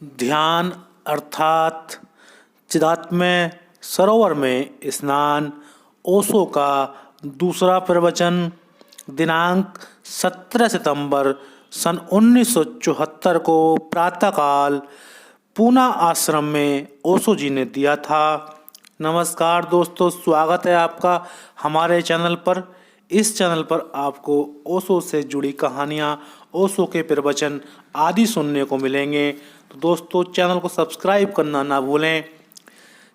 ध्यान अर्थात चिदात्मय सरोवर में स्नान। ओशो का दूसरा प्रवचन। दिनांक 17 सितंबर सन 1974 को प्रातःकाल पूना आश्रम में ओशो जी ने दिया था। नमस्कार दोस्तों, स्वागत है आपका हमारे चैनल पर। इस चैनल पर आपको ओशो से जुड़ी कहानियाँ, ओशो के प्रवचन आदि सुनने को मिलेंगे। तो दोस्तों, चैनल को सब्सक्राइब करना ना भूलें।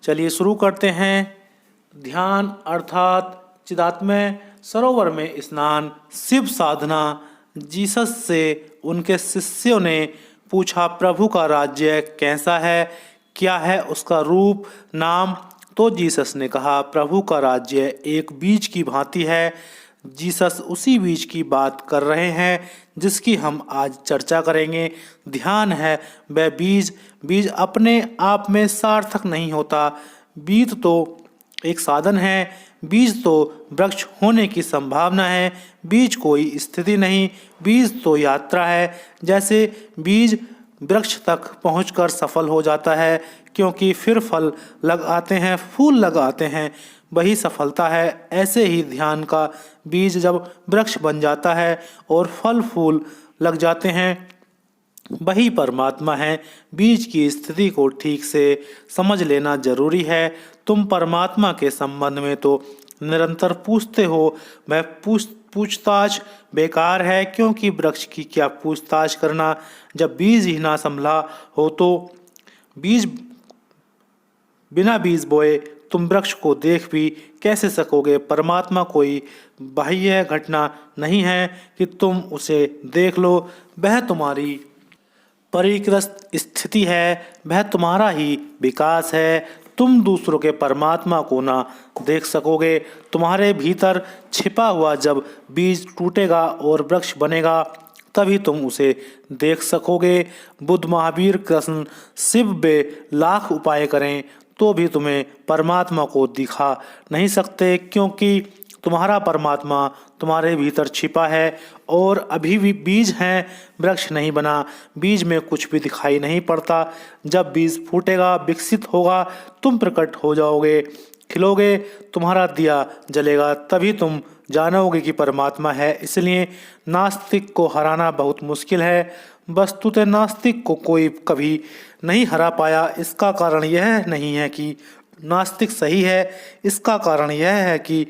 चलिए शुरू करते हैं। ध्यान अर्थात चिदात्मय सरोवर में स्नान। शिव साधना। जीसस से उनके शिष्यों ने पूछा, प्रभु का राज्य कैसा है, क्या है उसका रूप, नाम? तो जीसस ने कहा, प्रभु का राज्य एक बीज की भांति है। जीसस उसी बीज की बात कर रहे हैं जिसकी हम आज चर्चा करेंगे। ध्यान है वह बीज। बीज अपने आप में सार्थक नहीं होता। बीज तो एक साधन है। बीज तो वृक्ष होने की संभावना है। बीज कोई स्थिति नहीं, बीज तो यात्रा है। जैसे बीज वृक्ष तक पहुंचकर सफल हो जाता है, क्योंकि फिर फल लग आते हैं, फूल लग आते हैं, वही सफलता है। ऐसे ही ध्यान का बीज जब वृक्ष बन जाता है और फल फूल लग जाते हैं, वही परमात्मा है। बीज की स्थिति को ठीक से समझ लेना जरूरी है। तुम परमात्मा के संबंध में तो निरंतर पूछते हो, वह पूछताछ बेकार है, क्योंकि वृक्ष की क्या पूछताछ करना जब बीज ही ना संभला हो। तो बीज बिना बीज बोए तुम वृक्ष को देख भी कैसे सकोगे? परमात्मा कोई बाह्य घटना नहीं है कि तुम उसे देख लो। वह तुम्हारी परिकृत स्थिति है, वह तुम्हारा ही विकास है। तुम दूसरों के परमात्मा को ना देख सकोगे। तुम्हारे भीतर छिपा हुआ जब बीज टूटेगा और वृक्ष बनेगा, तभी तुम उसे देख सकोगे। बुद्ध, महावीर, कृष्ण, शिव वे लाख उपाय करें तो भी तुम्हें परमात्मा को दिखा नहीं सकते, क्योंकि तुम्हारा परमात्मा तुम्हारे भीतर छिपा है और अभी भी बीज है, वृक्ष नहीं बना। बीज में कुछ भी दिखाई नहीं पड़ता। जब बीज फूटेगा, विकसित होगा, तुम प्रकट हो जाओगे, खिलोगे, तुम्हारा दिया जलेगा, तभी तुम जानोगे कि परमात्मा है। इसलिए नास्तिक को हराना बहुत मुश्किल है। वस्तुतः नास्तिक को कोई कभी नहीं हरा पाया। इसका कारण यह नहीं है कि नास्तिक सही है, इसका कारण यह है कि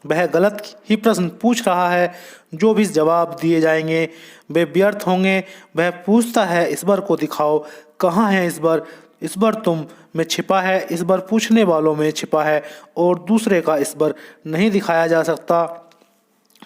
वह गलत ही प्रश्न पूछ रहा है। जो भी जवाब दिए जाएंगे वे व्यर्थ होंगे। वह पूछता है, ईश्वर को दिखाओ, कहाँ है ईश्वर? ईश्वर तुम में छिपा है, ईश्वर पूछने वालों में छिपा है, और दूसरे का ईश्वर नहीं दिखाया जा सकता।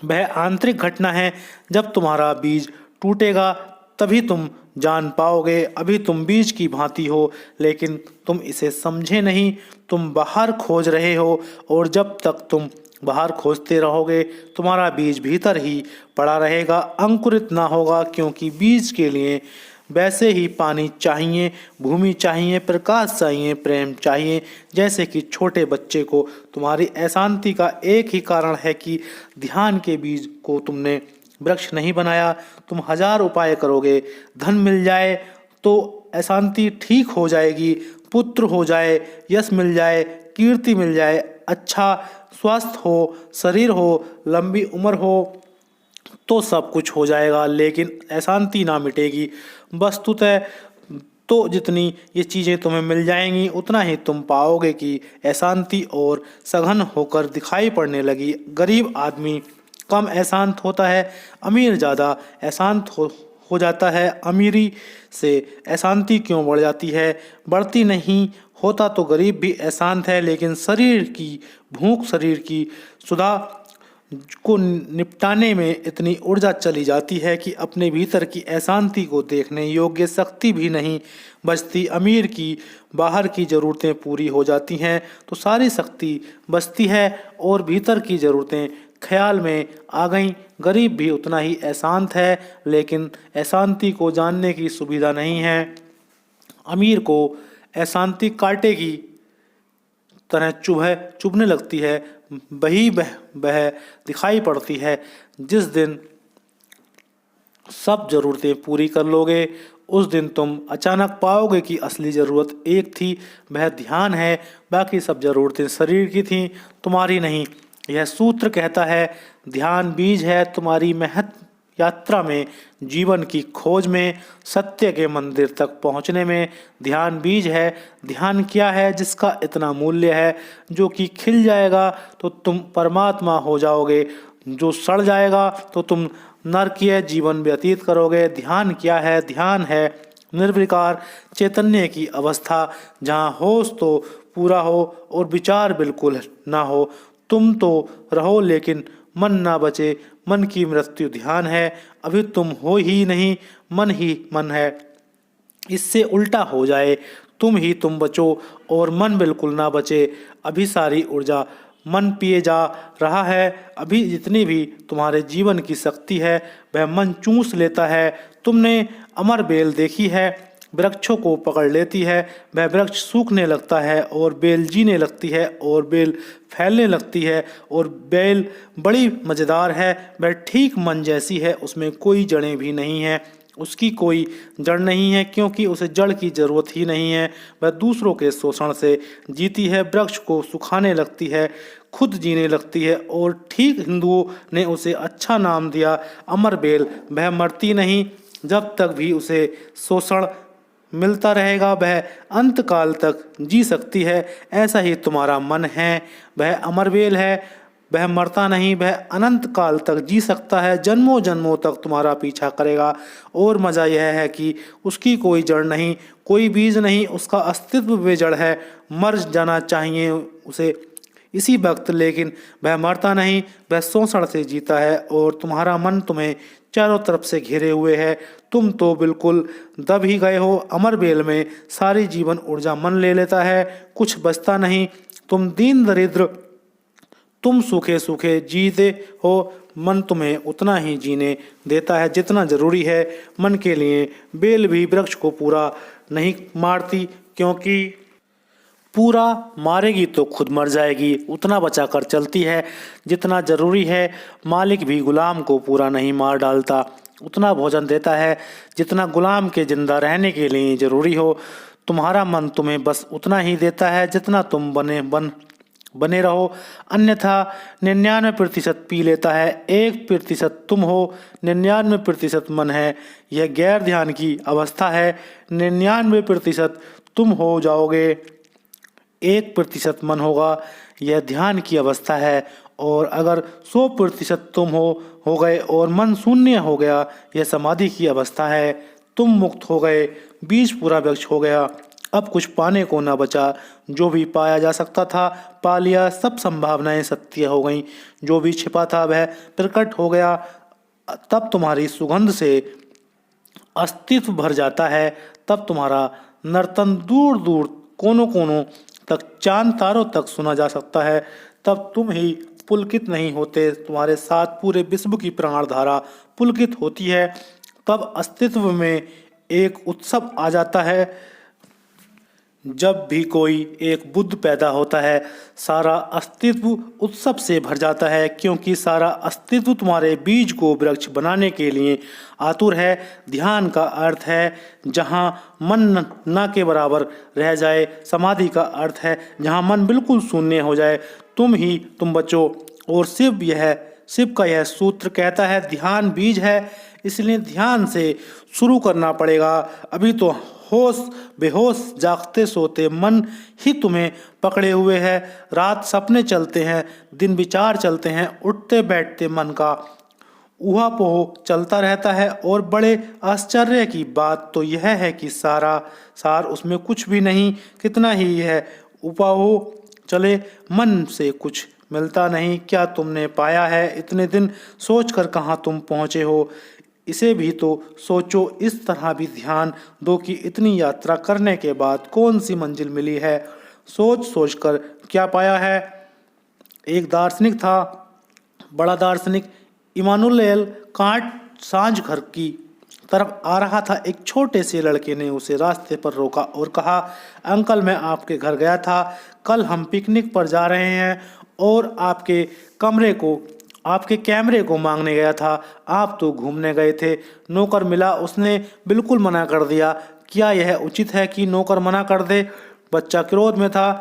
वह आंतरिक घटना है। जब तुम्हारा बीज टूटेगा तभी तुम जान पाओगे। अभी तुम बीज की भांति हो, लेकिन तुम इसे समझे नहीं। तुम बाहर खोज रहे हो, और जब तक तुम बाहर खोजते रहोगे, तुम्हारा बीज भीतर ही पड़ा रहेगा, अंकुरित ना होगा। क्योंकि बीज के लिए वैसे ही पानी चाहिए, भूमि चाहिए, प्रकाश चाहिए, प्रेम चाहिए। जैसे कि छोटे बच्चे को तुम्हारी अशांति का एक ही कारण है कि ध्यान के बीज को तुमने वृक्ष नहीं बनाया। तुम 1000 उपाय करोगे, धन मिल जाए तो अशांति ठीक हो जाएगी, पुत्र हो जाए, यश मिल जाए, कीर्ति मिल जाए, अच्छा स्वास्थ्य हो, शरीर हो, लंबी उम्र हो, तो सब कुछ हो जाएगा, लेकिन अशांति ना मिटेगी। वस्तुतः तो जितनी ये चीज़ें तुम्हें मिल जाएंगी, उतना ही तुम पाओगे कि अशांति और सघन होकर दिखाई पड़ने लगी। गरीब आदमी कम अशांत होता है, अमीर ज़्यादा अशांत हो जाता है। अमीरी से अशांति क्यों बढ़ जाती है? बढ़ती नहीं। होता तो गरीब भी अशांत है, लेकिन शरीर की भूख, शरीर की सुधा को निपटाने में इतनी ऊर्जा चली जाती है कि अपने भीतर की अशांति को देखने योग्य शक्ति भी नहीं बचती। अमीर की बाहर की ज़रूरतें पूरी हो जाती हैं तो सारी शक्ति बचती है, और भीतर की ज़रूरतें ख्याल में आ गई। गरीब भी उतना ही अशांत है, लेकिन अशांति को जानने की सुविधा नहीं है। अमीर को अशांति कांटे की तरह चुभने लगती है। वही वह दिखाई पड़ती है। जिस दिन सब जरूरतें पूरी कर लोगे, उस दिन तुम अचानक पाओगे कि असली ज़रूरत एक थी, वह ध्यान है। बाकी सब ज़रूरतें शरीर की थीं, तुम्हारी नहीं। यह सूत्र कहता है ध्यान बीज है तुम्हारी महत यात्रा में, जीवन की खोज में, सत्य के मंदिर तक पहुंचने में। ध्यान बीज है। ध्यान क्या है जिसका इतना मूल्य है? जो कि खिल जाएगा तो तुम परमात्मा हो जाओगे, जो सड़ जाएगा तो तुम नरकीय जीवन व्यतीत करोगे। ध्यान क्या है? ध्यान है निर्विकार चैतन्य की अवस्था, जहाँ होश तो पूरा हो और विचार बिल्कुल ना हो। तुम तो रहो लेकिन मन ना बचे, मन की मृत्यु ध्यान है। अभी तुम हो ही नहीं, मन ही मन है। इससे उल्टा हो जाए, तुम बचो और मन बिल्कुल ना बचे। अभी सारी ऊर्जा मन पिए जा रहा है। अभी जितनी भी तुम्हारे जीवन की शक्ति है वह मन चूस लेता है। तुमने अमर बेल देखी है, वृक्षों को पकड़ लेती है। वह वृक्ष सूखने लगता है और बेल जीने लगती है और बेल फैलने लगती है और बेल बड़ी मज़ेदार है। वह ठीक मन जैसी है, उसमें कोई जड़ें भी नहीं हैं, उसकी कोई जड़ नहीं है क्योंकि उसे जड़ की जरूरत ही नहीं है। वह दूसरों के शोषण से जीती है, वृक्ष को सुखाने लगती है, खुद जीने लगती है और ठीक हिंदुओं ने उसे अच्छा नाम दिया अमर बेल। वह मरती नहीं, जब तक भी उसे शोषण मिलता रहेगा वह अंत काल तक जी सकती है। ऐसा ही तुम्हारा मन है, वह अमरबेल है, वह मरता नहीं, वह अनंत काल तक जी सकता है, जन्मों जन्मों तक तुम्हारा पीछा करेगा। और मज़ा यह है कि उसकी कोई जड़ नहीं, कोई बीज नहीं, उसका अस्तित्व बेजड़ है। मर जाना चाहिए उसे इसी वक्त, लेकिन वह मरता नहीं, वह शोषण से जीता है और तुम्हारा मन तुम्हें चारों तरफ से घिरे हुए है। तुम तो बिल्कुल दब ही गए हो अमर बेल में। सारी जीवन ऊर्जा मन ले लेता है, कुछ बचता नहीं। तुम दीन दरिद्र, तुम सूखे सूखे जीते हो। मन तुम्हें उतना ही जीने देता है जितना जरूरी है मन के लिए। बेल भी वृक्ष को पूरा नहीं मारती, क्योंकि पूरा मारेगी तो खुद मर जाएगी। उतना बचा कर चलती है जितना जरूरी है। मालिक भी गुलाम को पूरा नहीं मार डालता, उतना भोजन देता है जितना गुलाम के जिंदा रहने के लिए जरूरी हो। तुम्हारा मन तुम्हें बस उतना ही देता है जितना तुम बने रहो, अन्यथा 99% पी लेता है। 1% तुम हो, 99% मन है। यह गैर ध्यान की अवस्था है। 99% तुम हो जाओगे, 1% मन होगा। यह ध्यान की अवस्था है। और अगर 100% तुम हो गए और मन शून्य हो गया, यह समाधि की अवस्था है। तुम मुक्त हो गए, बीज पूरा वृक्ष हो गया। अब कुछ पाने को न बचा। जो भी पाया जा सकता था पा लिया, सब संभावनाएं सत्य हो गईं। जो भी छिपा था वह प्रकट हो गया। तब तुम्हारी सुगंध से अस्तित्व भर जाता है। तब तुम्हारा नर्तन दूर दूर कोनों कोनों तक, चांद तारों तक सुना जा सकता है। तब तुम ही पुलकित नहीं होते, तुम्हारे साथ पूरे विश्व की प्राणधारा पुलकित होती है। तब अस्तित्व में एक उत्सव आ जाता है। जब भी कोई एक बुद्ध पैदा होता है, सारा अस्तित्व उत्सव से भर जाता है, क्योंकि सारा अस्तित्व तुम्हारे बीज को वृक्ष बनाने के लिए आतुर है। ध्यान का अर्थ है जहाँ मन न के बराबर रह जाए। समाधि का अर्थ है जहाँ मन बिल्कुल शून्य हो जाए। तुम बचो। और शिव का यह सूत्र कहता है ध्यान बीज है, इसलिए ध्यान से शुरू करना पड़ेगा। अभी तो होश बेहोश जागते सोते मन ही तुम्हें पकड़े हुए है। रात सपने चलते हैं, दिन विचार चलते हैं, उठते बैठते मन का ऊहापोह चलता रहता है। और बड़े आश्चर्य की बात तो यह है कि सार उसमें कुछ भी नहीं। कितना ही यह उपाहो चले, मन से कुछ मिलता नहीं। क्या तुमने पाया है? इतने दिन सोचकर कहाँ तुम पहुँचे हो? इसे भी तो सोचो। इस तरह भी ध्यान दो कि इतनी यात्रा करने के बाद कौन सी मंजिल मिली है। सोच सोच कर क्या पाया है? एक दार्शनिक था, बड़ा दार्शनिक, इमानुएल कांट सांझ घर की तरफ आ रहा था। एक छोटे से लड़के ने उसे रास्ते पर रोका और कहा, अंकल मैं आपके घर गया था, कल हम पिकनिक पर जा रहे हैं और आपके कमरे को आपके कैमरे को मांगने गया था, आप तो घूमने गए थे। नौकर मिला, उसने बिल्कुल मना कर दिया। क्या यह उचित है कि नौकर मना कर दे? बच्चा क्रोध में था।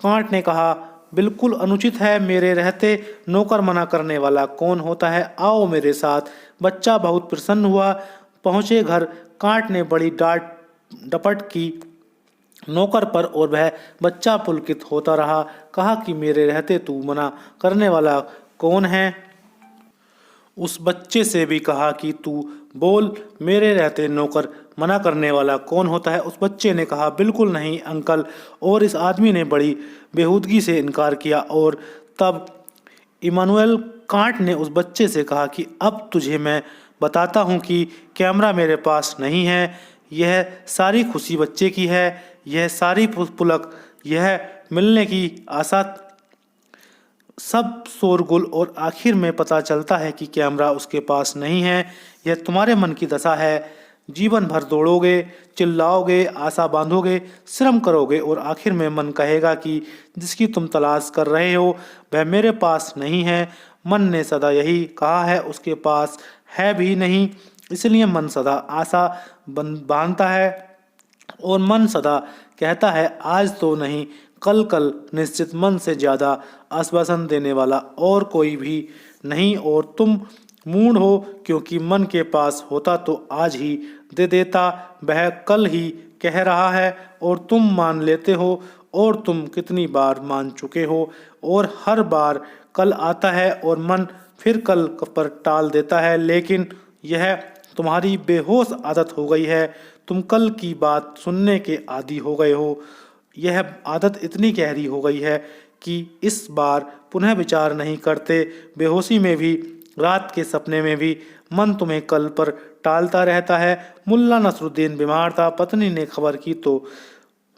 कांट ने कहा, बिल्कुल अनुचित है, मेरे रहते नौकर मना करने वाला कौन होता है, आओ मेरे साथ। बच्चा बहुत प्रसन्न हुआ। पहुंचे घर, कांट ने बड़ी डांट डपट की नौकर पर और वह बच्चा पुलकित होता रहा। कहा कि मेरे रहते तू मना करने वाला कौन है? उस बच्चे से भी कहा कि तू बोल, मेरे रहते नौकर मना करने वाला कौन होता है? उस बच्चे ने कहा, बिल्कुल नहीं अंकल। और इस आदमी ने बड़ी बेहूदगी से इनकार किया। और तब इमानुएल कांट ने उस बच्चे से कहा कि अब तुझे मैं बताता हूँ कि कैमरा मेरे पास नहीं है। यह सारी खुशी बच्चे की है, यह सारी पुलक, यह मिलने की आशा, सब शोरगुल, और आखिर में पता चलता है कि कैमरा उसके पास नहीं है। यह तुम्हारे मन की दशा है। जीवन भर दौड़ोगे, चिल्लाओगे, आशा बांधोगे, श्रम करोगे और आखिर में मन कहेगा कि जिसकी तुम तलाश कर रहे हो वह मेरे पास नहीं है। मन ने सदा यही कहा है, उसके पास है भी नहीं। इसलिए मन सदा आशा बांधता है और मन सदा कहता है आज तो नहीं, कल कल। निश्चित मन से ज्यादा आश्वासन देने वाला और कोई भी नहीं। और तुम मूढ़ हो, क्योंकि मन के पास होता तो आज ही दे देता। वह कल ही कह रहा है और तुम मान लेते हो। और तुम कितनी बार मान चुके हो, और हर बार कल आता है और मन फिर कल पर टाल देता है। लेकिन यह तुम्हारी बेहोश आदत हो गई है। तुम कल की बात सुनने के आदी हो गए हो। यह आदत इतनी गहरी हो गई है कि इस बार पुनः विचार नहीं करते। बेहोशी में भी, रात के सपने में भी मन तुम्हें कल पर टालता रहता है। मुल्ला नसरुद्दीन बीमार था। पत्नी ने खबर की तो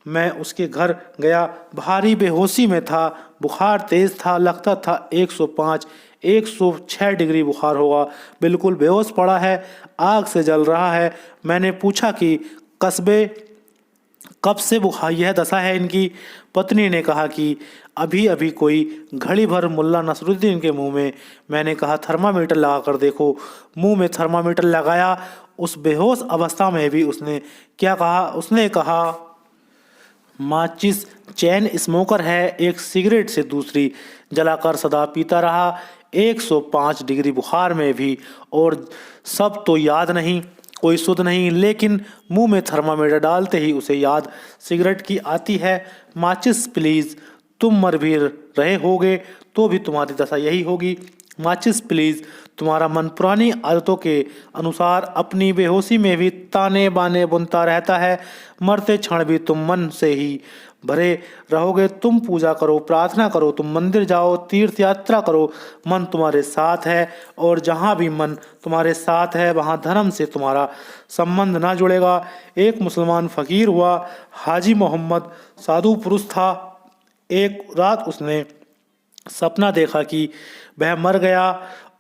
मैं उसके घर गया। भारी बेहोशी में था, बुखार तेज था, लगता था 105 106 डिग्री बुखार होगा। बिल्कुल बेहोश पड़ा है, आग से जल रहा है। मैंने पूछा कि कस्बे कब से बुखार यह दशा है इनकी? पत्नी ने कहा कि अभी अभी कोई घड़ी भर। मुल्ला नसरुद्दीन के मुंह में मैंने कहा, थर्मामीटर लगा कर देखो। मुंह में थर्मामीटर लगाया। उस बेहोश अवस्था में भी उसने क्या कहा? उसने कहा, माचिस चैन स्मोकर है, एक सिगरेट से दूसरी जलाकर सदा पीता रहा। 105 डिग्री बुखार में भी। और सब तो याद नहीं, कोई सुध नहीं, लेकिन मुंह में थर्मामीटर डालते ही उसे याद सिगरेट की आती है। माचिस प्लीज, तुम मर भी रहे होगे तो भी तुम्हारी दशा यही होगी। माचिस प्लीज। तुम्हारा मन पुरानी आदतों के अनुसार अपनी बेहोशी में भी ताने बाने बुनता रहता है। मरते क्षण भी तुम मन से ही भरे रहोगे। तुम पूजा करो, प्रार्थना करो, तुम मंदिर जाओ, तीर्थ यात्रा करो, मन तुम्हारे साथ है। और जहाँ भी मन तुम्हारे साथ है वहाँ धर्म से तुम्हारा संबंध ना जुड़ेगा। एक मुसलमान फकीर हुआ। हाजी मोहम्मद साधु पुरुष था। एक रात उसने सपना देखा कि वह मर गया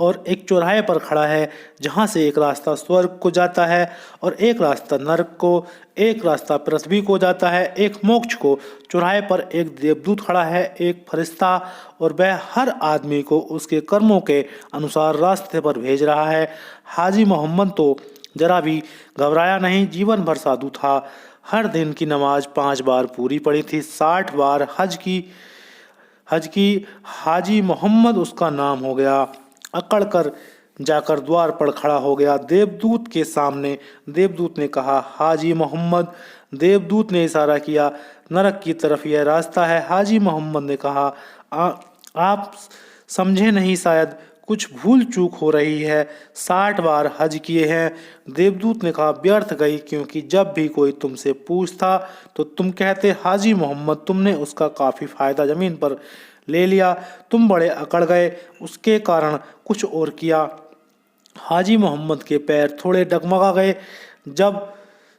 और एक चौराहे पर खड़ा है, जहाँ से एक रास्ता स्वर्ग को जाता है और एक रास्ता नरक को, एक रास्ता पृथ्वी को जाता है, एक मोक्ष को। चौराहे पर एक देवदूत खड़ा है, एक फरिश्ता, और वह हर आदमी को उसके कर्मों के अनुसार रास्ते पर भेज रहा है। हाजी मोहम्मद तो जरा भी घबराया नहीं। जीवन भर साधु था। हर दिन की नमाज 5 बार पूरी पड़ी थी। 60 बार हज की। हाजी मोहम्मद उसका नाम हो गया। अकड़ कर जाकर द्वार पर खड़ा हो गया देवदूत के सामने। देवदूत ने कहा, हाजी मोहम्मद। देवदूत ने इशारा किया, नरक की तरफ यह रास्ता है। हाजी मोहम्मद ने कहा, आप समझे नहीं, शायद कुछ भूल चूक हो रही है। 60 बार हज किए हैं। देवदूत ने कहा, व्यर्थ गई, क्योंकि जब भी कोई तुमसे पूछता तो तुम कहते, हाजी मोहम्मद, तुमने उसका काफ़ी फायदा जमीन पर ले लिया। तुम बड़े अकड़ गए, उसके कारण कुछ और किया। हाजी मोहम्मद के पैर थोड़े डगमगा गए। जब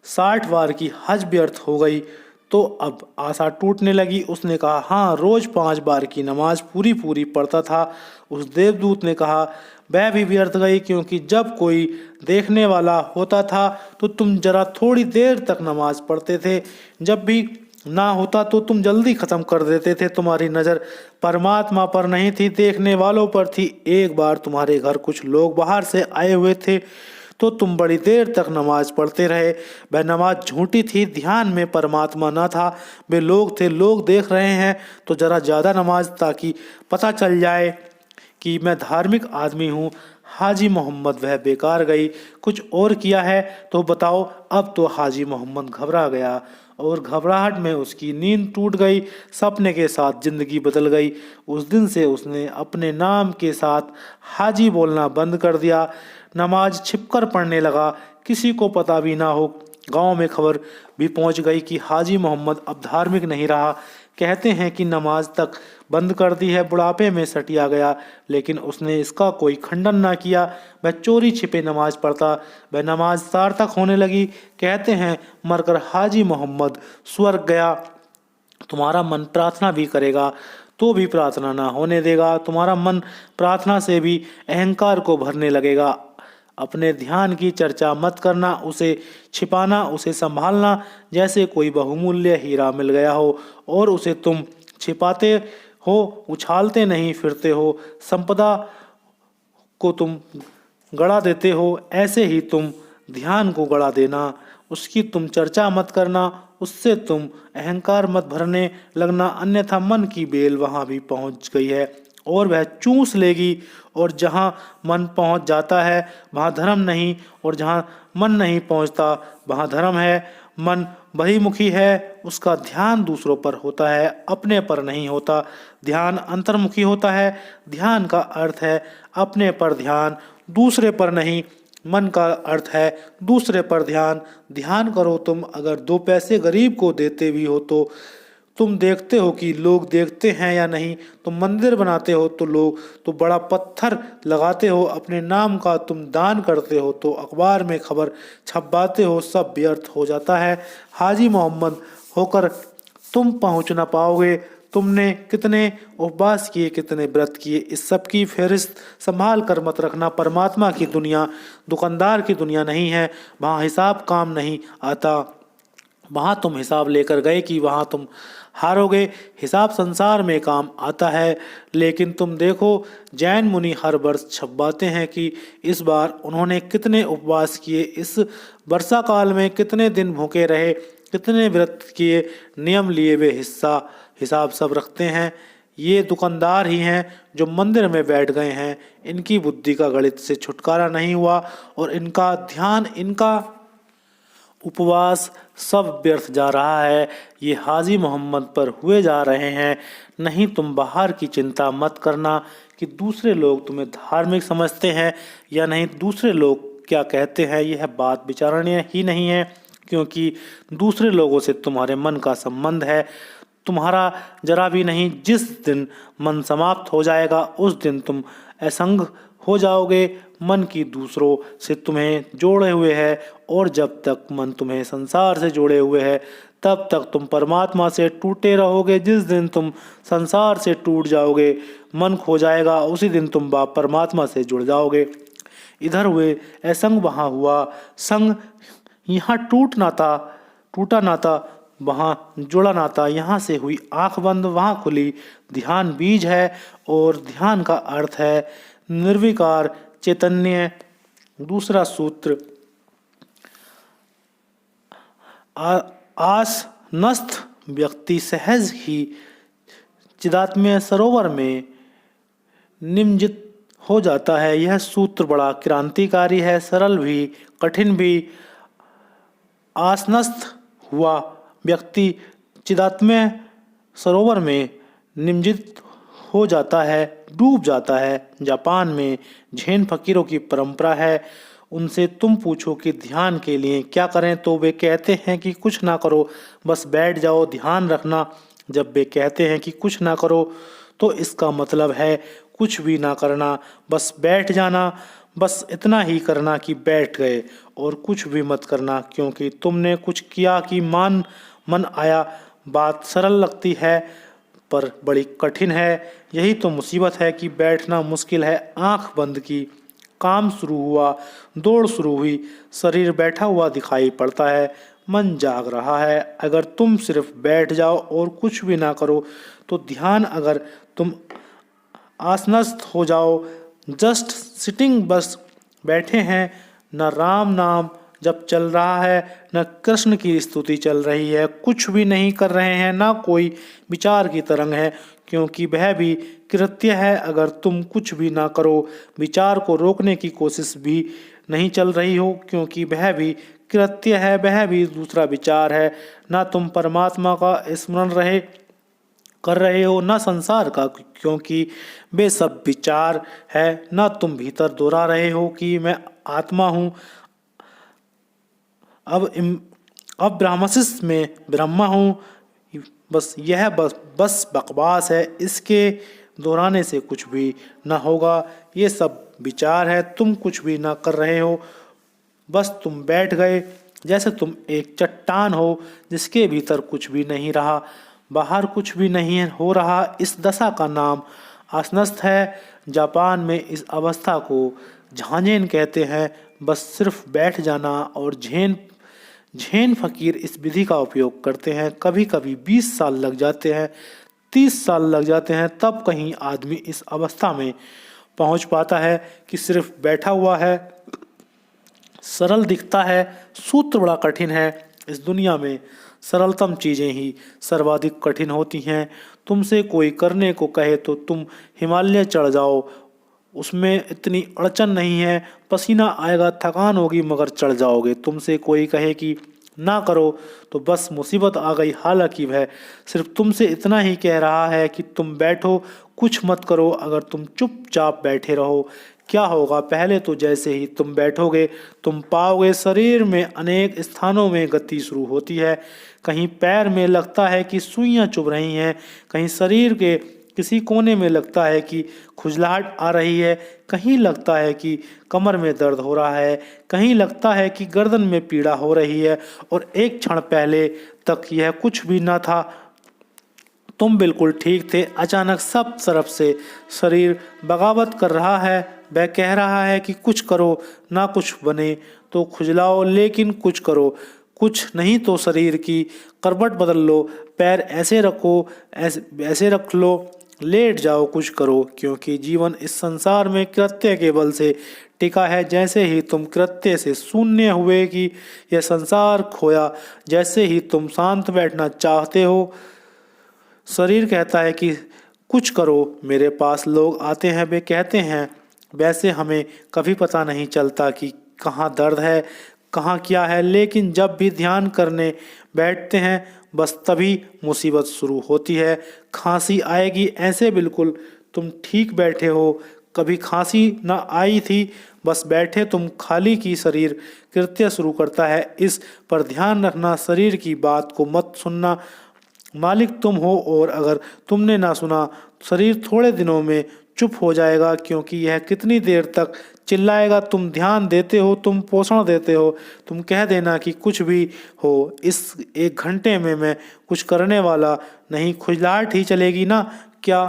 60 बार की हज व्यर्थ हो गई तो अब आशा टूटने लगी। उसने कहा, हाँ, रोज 5 बार की नमाज पूरी पूरी पढ़ता था। उस देवदूत ने कहा, वह भी व्यर्थ गई, क्योंकि जब कोई देखने वाला होता था तो तुम जरा थोड़ी देर तक नमाज पढ़ते थे। जब भी ना होता तो तुम जल्दी खत्म कर देते थे। तुम्हारी नज़र परमात्मा पर नहीं थी, देखने वालों पर थी। एक बार तुम्हारे घर कुछ लोग बाहर से आए हुए थे तो तुम बड़ी देर तक नमाज पढ़ते रहे। वह नमाज झूठी थी, ध्यान में परमात्मा ना था। वे लोग थे, लोग देख रहे हैं तो जरा ज़्यादा नमाज, ताकि पता चल जाए कि मैं धार्मिक आदमी हूँ। हाजी मोहम्मद, वह बेकार गई। कुछ और किया है तो बताओ। अब तो हाजी मोहम्मद घबरा गया और घबराहट में उसकी नींद टूट गई। सपने के साथ जिंदगी बदल गई। उस दिन से उसने अपने नाम के साथ हाजी बोलना बंद कर दिया। नमाज छिपकर पढ़ने लगा, किसी को पता भी ना हो। गांव में खबर भी पहुंच गई कि हाजी मोहम्मद अब धार्मिक नहीं रहा। कहते हैं कि नमाज तक बंद कर दी है, बुढ़ापे में सटिया गया। लेकिन उसने इसका कोई खंडन ना किया। वह चोरी छिपे नमाज पढ़ता। वह नमाज सार्थक होने लगी। कहते हैं मरकर हाजी मोहम्मद स्वर्ग गया। तुम्हारा मन प्रार्थना भी करेगा तो भी प्रार्थना ना होने देगा। तुम्हारा मन प्रार्थना से भी अहंकार को भरने लगेगा। अपने ध्यान की चर्चा मत करना, उसे छिपाना, उसे संभालना जैसे कोई बहुमूल्य हीरा मिल गया हो और उसे तुम छिपाते हो, उछालते नहीं फिरते हो। संपदा को तुम गड़ा देते हो, ऐसे ही तुम ध्यान को गड़ा देना। उसकी तुम चर्चा मत करना, उससे तुम अहंकार मत भरने लगना, अन्यथा मन की बेल वहाँ भी पहुँच गई है और वह चूस लेगी। और जहाँ मन पहुँच जाता है वहाँ धर्म नहीं, और जहाँ मन नहीं पहुँचता वहाँ धर्म है। मन बहिमुखी है, उसका ध्यान दूसरों पर होता है, अपने पर नहीं होता। ध्यान अंतर्मुखी होता है। ध्यान का अर्थ है अपने पर ध्यान, दूसरे पर नहीं। मन का अर्थ है दूसरे पर ध्यान। ध्यान करो तुम। अगर 2 पैसे गरीब को देते भी हो तो तुम देखते हो कि लोग देखते हैं या नहीं। तुम मंदिर बनाते हो तो लोग तो बड़ा पत्थर लगाते हो। अपने नाम का तुम दान करते हो तो अखबार में खबर छपवाते हो, सब व्यर्थ हो जाता है। हाजी मोहम्मद होकर तुम पहुंच ना पाओगे। तुमने कितने उपवास किए, कितने व्रत किए, इस सब की फहरिस्त संभाल कर मत रखना। परमात्मा की दुनिया दुकानदार की दुनिया नहीं है, वहाँ हिसाब काम नहीं आता। वहाँ तुम हिसाब लेकर गए कि वहाँ तुम हारोगे। हिसाब संसार में काम आता है। लेकिन तुम देखो, जैन मुनि हर वर्ष छपवाते हैं कि इस बार उन्होंने कितने उपवास किए, इस वर्षा काल में कितने दिन भूखे रहे, कितने व्रत किए, नियम लिए। वे हिसाब सब रखते हैं। ये दुकानदार ही हैं जो मंदिर में बैठ गए हैं। इनकी बुद्धि का गणित से छुटकारा नहीं हुआ और इनका ध्यान, इनका उपवास सब व्यर्थ जा रहा है। ये हाजी मोहम्मद पर हुए जा रहे हैं। नहीं, तुम बाहर की चिंता मत करना कि दूसरे लोग तुम्हें धार्मिक समझते हैं या नहीं, दूसरे लोग क्या कहते हैं, यह बात विचारणीय ही नहीं है। क्योंकि दूसरे लोगों से तुम्हारे मन का संबंध है, तुम्हारा जरा भी नहीं। जिस दिन मन समाप्त हो जाएगा उस दिन तुम असंग हो जाओगे। मन की दूसरों से तुम्हें जोड़े हुए है, और जब तक मन तुम्हें संसार से जोड़े हुए है तब तक तुम परमात्मा से टूटे रहोगे। जिस दिन तुम संसार से टूट जाओगे, मन खो जाएगा, उसी दिन तुम परमात्मा से जुड़ जाओगे। इधर हुए असंग, वहाँ हुआ संग। यहाँ टूटा नाता, वहाँ जुड़ा नाता। यहाँ से हुई आंख बंद, वहाँ खुली। ध्यान बीज है और ध्यान का अर्थ है निर्विकार चैतन्य। दूसरा सूत्र, आसनस्थ व्यक्ति सहज ही चिदात्म्य सरोवर में निमज्जित हो जाता है। यह सूत्र बड़ा क्रांतिकारी है, सरल भी कठिन भी। आसनस्थ हुआ व्यक्ति चिदात्म्य सरोवर में निमज्जित हो जाता है, डूब जाता है। जापान में जैन फकीरों की परंपरा है। उनसे तुम पूछो कि ध्यान के लिए क्या करें तो वे कहते हैं कि कुछ ना करो, बस बैठ जाओ, ध्यान रखना। जब वे कहते हैं कि कुछ ना करो तो इसका मतलब है कुछ भी ना करना, बस बैठ जाना। बस इतना ही करना कि बैठ गए और कुछ भी मत करना, क्योंकि तुमने कुछ किया कि मन आया। बात सरल लगती है पर बड़ी कठिन है। यही तो मुसीबत है कि बैठना मुश्किल है। आंख बंद की, काम शुरू हुआ, दौड़ शुरू हुई, शरीर बैठा हुआ दिखाई पड़ता है। मन जाग रहा है। अगर तुम सिर्फ बैठ जाओ और कुछ भी ना करो तो ध्यान, अगर तुम आसनस्थ हो जाओ, जस्ट सिटिंग, बस बैठे हैं, न राम नाम जब चल रहा है, न कृष्ण की स्तुति चल रही है, कुछ भी नहीं कर रहे हैं, ना कोई विचार की तरंग है, क्योंकि वह भी कृत्य है। अगर तुम कुछ भी ना करो, विचार को रोकने की कोशिश भी नहीं चल रही हो, क्योंकि वह भी कृत्य है, वह भी दूसरा विचार है। ना तुम परमात्मा का स्मरण कर रहे हो, ना संसार का, क्योंकि वे सब विचार है। ना तुम भीतर दोहरा रहे हो कि मैं आत्मा हूँ, अब ब्रह्मशिष में ब्रह्मा हूँ। बस बकवास है, इसके दोहराने से कुछ भी ना होगा। ये सब विचार है, तुम कुछ भी ना कर रहे हो, बस तुम बैठ गए, जैसे तुम एक चट्टान हो जिसके भीतर कुछ भी नहीं रहा, बाहर कुछ भी नहीं हो रहा। इस दशा का नाम आसनस्थ है। जापान में इस अवस्था को झांझेन कहते हैं। बस सिर्फ बैठ जाना। और झेन फकीर इस विधि का उपयोग करते हैं। कभी कभी 20 साल लग जाते हैं, 30 साल लग जाते हैं, तब कहीं आदमी इस अवस्था में पहुंच पाता है कि सिर्फ बैठा हुआ है। सरल दिखता है, सूत्र बड़ा कठिन है। इस दुनिया में सरलतम चीज़ें ही सर्वाधिक कठिन होती हैं। तुमसे कोई करने को कहे तो तुम हिमालय चढ़ जाओ, उसमें इतनी अड़चन नहीं है। पसीना आएगा, थकान होगी, मगर चढ़ जाओगे। तुमसे कोई कहे कि ना करो तो बस मुसीबत आ गई। हालांकि वह सिर्फ तुमसे इतना ही कह रहा है कि तुम बैठो, कुछ मत करो। अगर तुम चुपचाप बैठे रहो, क्या होगा? पहले तो जैसे ही तुम बैठोगे, तुम पाओगे शरीर में अनेक स्थानों में गति शुरू होती है। कहीं पैर में लगता है कि सुइयां चुभ रही हैं, कहीं शरीर के किसी कोने में लगता है कि खुजलाहट आ रही है, कहीं लगता है कि कमर में दर्द हो रहा है, कहीं लगता है कि गर्दन में पीड़ा हो रही है। और एक क्षण पहले तक यह कुछ भी न था, तुम बिल्कुल ठीक थे। अचानक सब तरफ से शरीर बगावत कर रहा है। वह कह रहा है कि कुछ करो, ना कुछ बने तो खुजलाओ, लेकिन कुछ करो। कुछ नहीं तो शरीर की करवट बदल लो, पैर ऐसे रखो, ऐसे रख लो, लेट जाओ, कुछ करो, क्योंकि जीवन इस संसार में कृत्य के बल से टिका है। जैसे ही तुम कृत्य से शून्य हुए कि यह संसार खोया, जैसे ही तुम शांत बैठना चाहते हो, शरीर कहता है कि कुछ करो। मेरे पास लोग आते हैं, वे कहते हैं वैसे हमें कभी पता नहीं चलता कि कहाँ दर्द है, कहाँ क्या है, लेकिन जब भी ध्यान करने बैठते हैं, बस तभी मुसीबत शुरू होती है। खांसी आएगी, ऐसे बिल्कुल तुम ठीक बैठे हो, कभी खांसी ना आई थी, बस बैठे तुम खाली की शरीर कृत्य शुरू करता है। इस पर ध्यान रखना, शरीर की बात को मत सुनना, मालिक तुम हो। और अगर तुमने ना सुना, शरीर थोड़े दिनों में चुप हो जाएगा, क्योंकि यह कितनी देर तक चिल्लाएगा? तुम ध्यान देते हो, तुम पोषण देते हो, तुम कह देना कि कुछ भी हो, इस 1 घंटे में मैं कुछ करने वाला नहीं, खुजलाहट ही चलेगी ना, क्या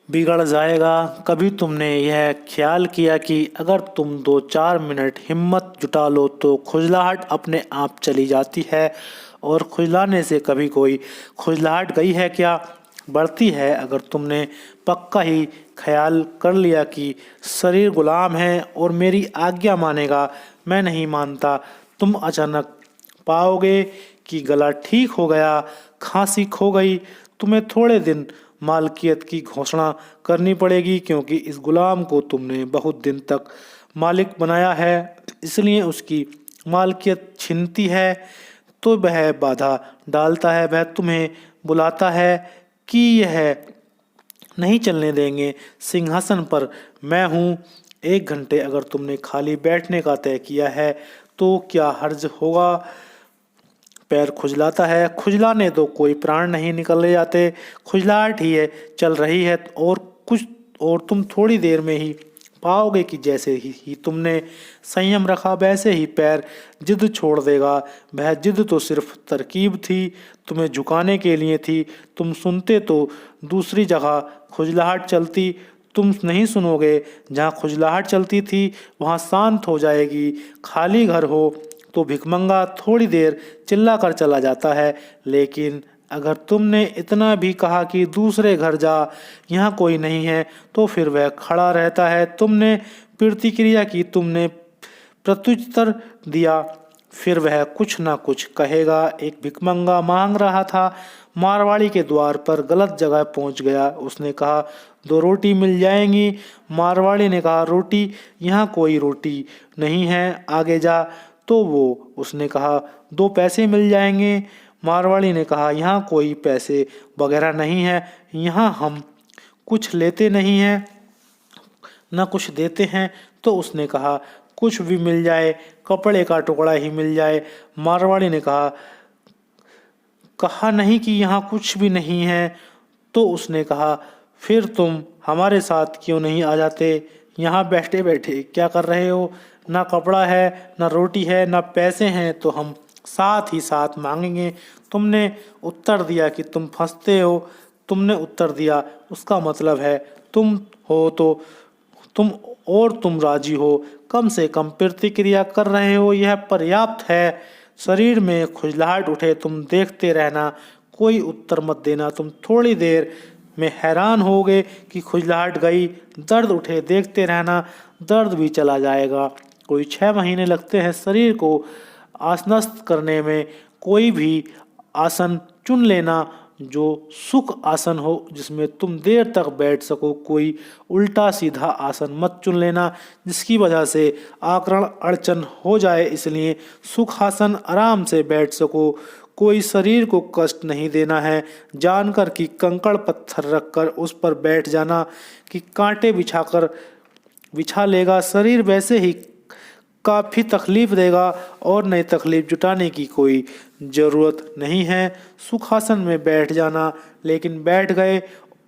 बिगड़ जाएगा? कभी तुमने यह ख्याल किया कि अगर तुम 2-4 मिनट हिम्मत जुटा लो तो खुजलाहट अपने आप चली जाती है? और खुजलाने से कभी कोई खुजलाहट गई है क्या? बढ़ती है। अगर तुमने पक्का ही ख्याल कर लिया कि शरीर गुलाम है और मेरी आज्ञा मानेगा, मैं नहीं मानता, तुम अचानक पाओगे कि गला ठीक हो गया, खांसी खो गई। तुम्हें थोड़े दिन मालकियत की घोषणा करनी पड़ेगी, क्योंकि इस गुलाम को तुमने बहुत दिन तक मालिक बनाया है, इसलिए उसकी मालकियत छिनती है तो वह बाधा डालता है। वह तुम्हें बुलाता है कि यह नहीं चलने देंगे, सिंहासन पर मैं हूँ। 1 घंटे अगर तुमने खाली बैठने का तय किया है तो क्या हर्ज होगा? पैर खुजलाता है, खुजलाने दो, कोई प्राण नहीं निकले जाते, खुजलाहट ही है चल रही है। और तुम थोड़ी देर में ही पाओगे कि जैसे ही तुमने संयम रखा, वैसे ही पैर जिद छोड़ देगा। वह जिद तो सिर्फ तरकीब थी, तुम्हें झुकाने के लिए थी। तुम सुनते तो दूसरी जगह खुजलाहट चलती, तुम नहीं सुनोगे। जहाँ खुजलाहट चलती थी वहाँ शांत हो जाएगी। खाली घर हो तो भिखमंगा थोड़ी देर चिल्ला कर चला जाता है, लेकिन अगर तुमने इतना भी कहा कि दूसरे घर जा, यहाँ कोई नहीं है, तो फिर वह खड़ा रहता है। तुमने प्रतिक्रिया की, तुमने प्रत्युत्तर दिया, फिर वह कुछ ना कुछ कहेगा। एक भिखमंगा मांग रहा था, मारवाड़ी के द्वार पर गलत जगह पहुंच गया। उसने कहा, 2 रोटी मिल जाएंगी। मारवाड़ी ने कहा, रोटी? यहाँ कोई रोटी नहीं है, आगे जा। तो उसने कहा, 2 पैसे मिल जाएंगे। मारवाड़ी ने कहा, यहाँ कोई पैसे वगैरह नहीं है, यहाँ हम कुछ लेते नहीं हैं न कुछ देते हैं। तो उसने कहा, कुछ भी मिल जाए, कपड़े का टुकड़ा ही मिल जाए। मारवाड़ी ने कहा नहीं कि यहाँ कुछ भी नहीं है। तो उसने कहा, फिर तुम हमारे साथ क्यों नहीं आ जाते? यहाँ बैठे बैठे क्या कर रहे हो? ना कपड़ा है, ना रोटी है, ना पैसे हैं, तो हम साथ ही साथ मांगेंगे। तुमने उत्तर दिया कि तुम फंसते हो। तुमने उत्तर दिया, उसका मतलब है तुम हो तो तुम राजी हो। कम से कम प्रतिक्रिया कर रहे हो, यह पर्याप्त है। शरीर में खुजलाहट उठे, तुम देखते रहना, कोई उत्तर मत देना। तुम थोड़ी देर में हैरान होगे कि खुजलाहट गई। दर्द उठे, देखते रहना, दर्द भी चला जाएगा। कोई 6 महीने लगते हैं शरीर को आसनस्थ करने में। कोई भी आसन चुन लेना जो सुख आसन हो, जिसमें तुम देर तक बैठ सको। कोई उल्टा सीधा आसन मत चुन लेना जिसकी वजह से आकरण अड़चन हो जाए। इसलिए सुखासन, आराम से बैठ सको। कोई शरीर को कष्ट नहीं देना है, जानकर कि कंकड़ पत्थर रखकर उस पर बैठ जाना कि कांटे बिछा लेगा। शरीर वैसे ही काफ़ी तकलीफ देगा और नई तकलीफ जुटाने की कोई ज़रूरत नहीं है। सुखासन में बैठ जाना, लेकिन बैठ गए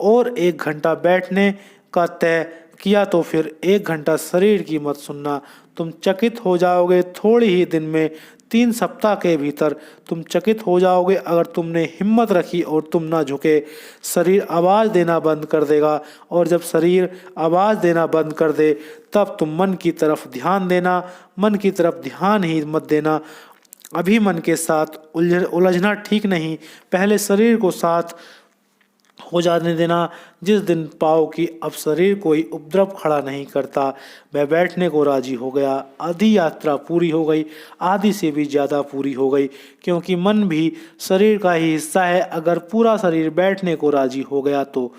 और 1 घंटा बैठने का तय किया तो फिर 1 घंटा शरीर की मत सुनना। तुम चकित हो जाओगे। थोड़ी ही दिन में, 3 सप्ताह के भीतर तुम चकित हो जाओगे। अगर तुमने हिम्मत रखी और तुम ना झुके, शरीर आवाज़ देना बंद कर देगा। और जब शरीर आवाज़ देना बंद कर दे, तब तुम मन की तरफ ध्यान देना। मन की तरफ ध्यान ही मत देना। अभी मन के साथ उलझना ठीक नहीं। पहले शरीर को साथ हो जाने देना। जिस दिन पाओ कि अब शरीर कोई उपद्रव खड़ा नहीं करता, वह बैठने को राजी हो गया। आधी यात्रा पूरी हो गई, आधी से भी ज़्यादा पूरी हो गई, क्योंकि मन भी शरीर का ही हिस्सा है। अगर पूरा शरीर बैठने को राजी हो गया तो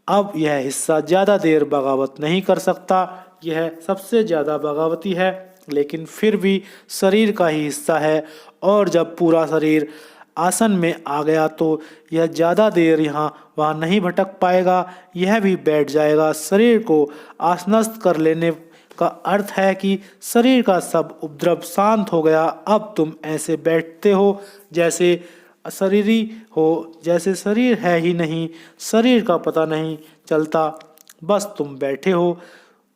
अब यह हिस्सा ज़्यादा देर बगावत नहीं कर सकता। यह सबसे ज़्यादा बगावती है, लेकिन फिर भी शरीर का ही हिस्सा है। और जब पूरा शरीर आसन में आ गया तो यह ज़्यादा देर यहाँ वहाँ नहीं भटक पाएगा, यह भी बैठ जाएगा। शरीर को आसनस्थ कर लेने का अर्थ है कि शरीर का सब उपद्रव शांत हो गया। अब तुम ऐसे बैठते हो जैसे अशरीरी हो, जैसे शरीर है ही नहीं, शरीर का पता नहीं चलता, बस तुम बैठे हो।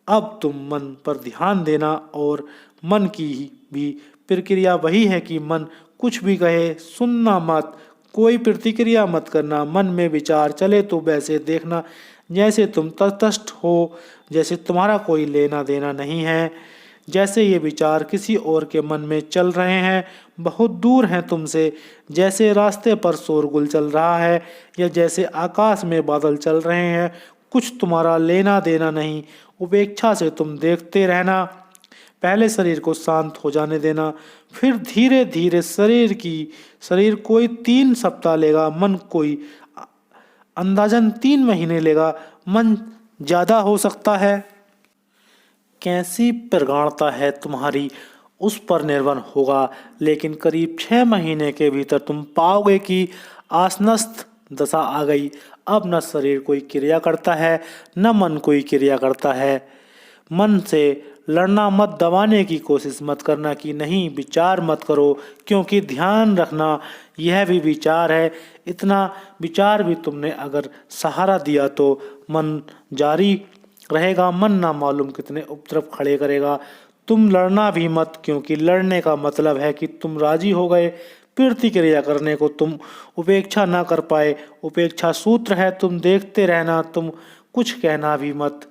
अब तुम मन पर ध्यान देना और मन की भी प्रक्रिया वही है कि मन कुछ भी कहे सुनना मत, कोई प्रतिक्रिया मत करना। मन में विचार चले तो वैसे देखना जैसे तुम तटस्थ हो, जैसे तुम्हारा कोई लेना देना नहीं है, जैसे ये विचार किसी और के मन में चल रहे हैं, बहुत दूर हैं तुमसे, जैसे रास्ते पर शोरगुल चल रहा है या जैसे आकाश में बादल चल रहे हैं। कुछ तुम्हारा लेना देना नहीं। उपेक्षा से तुम देखते रहना। पहले शरीर को शांत हो जाने देना, फिर धीरे धीरे शरीर कोई 3 सप्ताह लेगा, मन कोई अंदाजन 3 महीने लेगा, मन ज़्यादा हो सकता है। कैसी प्रगाढ़ता है तुम्हारी उस पर निर्भर होगा, लेकिन करीब 6 महीने के भीतर तुम पाओगे कि आसनस्थ दशा आ गई। अब न शरीर कोई क्रिया करता है, न मन कोई क्रिया करता है। मन से लड़ना मत, दबाने की कोशिश मत करना कि नहीं विचार मत करो, क्योंकि ध्यान रखना यह भी विचार है। इतना विचार भी तुमने अगर सहारा दिया तो मन जारी रहेगा। मन ना मालूम कितने उपद्रव खड़े करेगा। तुम लड़ना भी मत, क्योंकि लड़ने का मतलब है कि तुम राजी हो गए। प्रतिक्रिया करने को तुम उपेक्षा ना कर पाए। उपेक्षा सूत्र है, तुम देखते रहना, तुम कुछ कहना भी मत।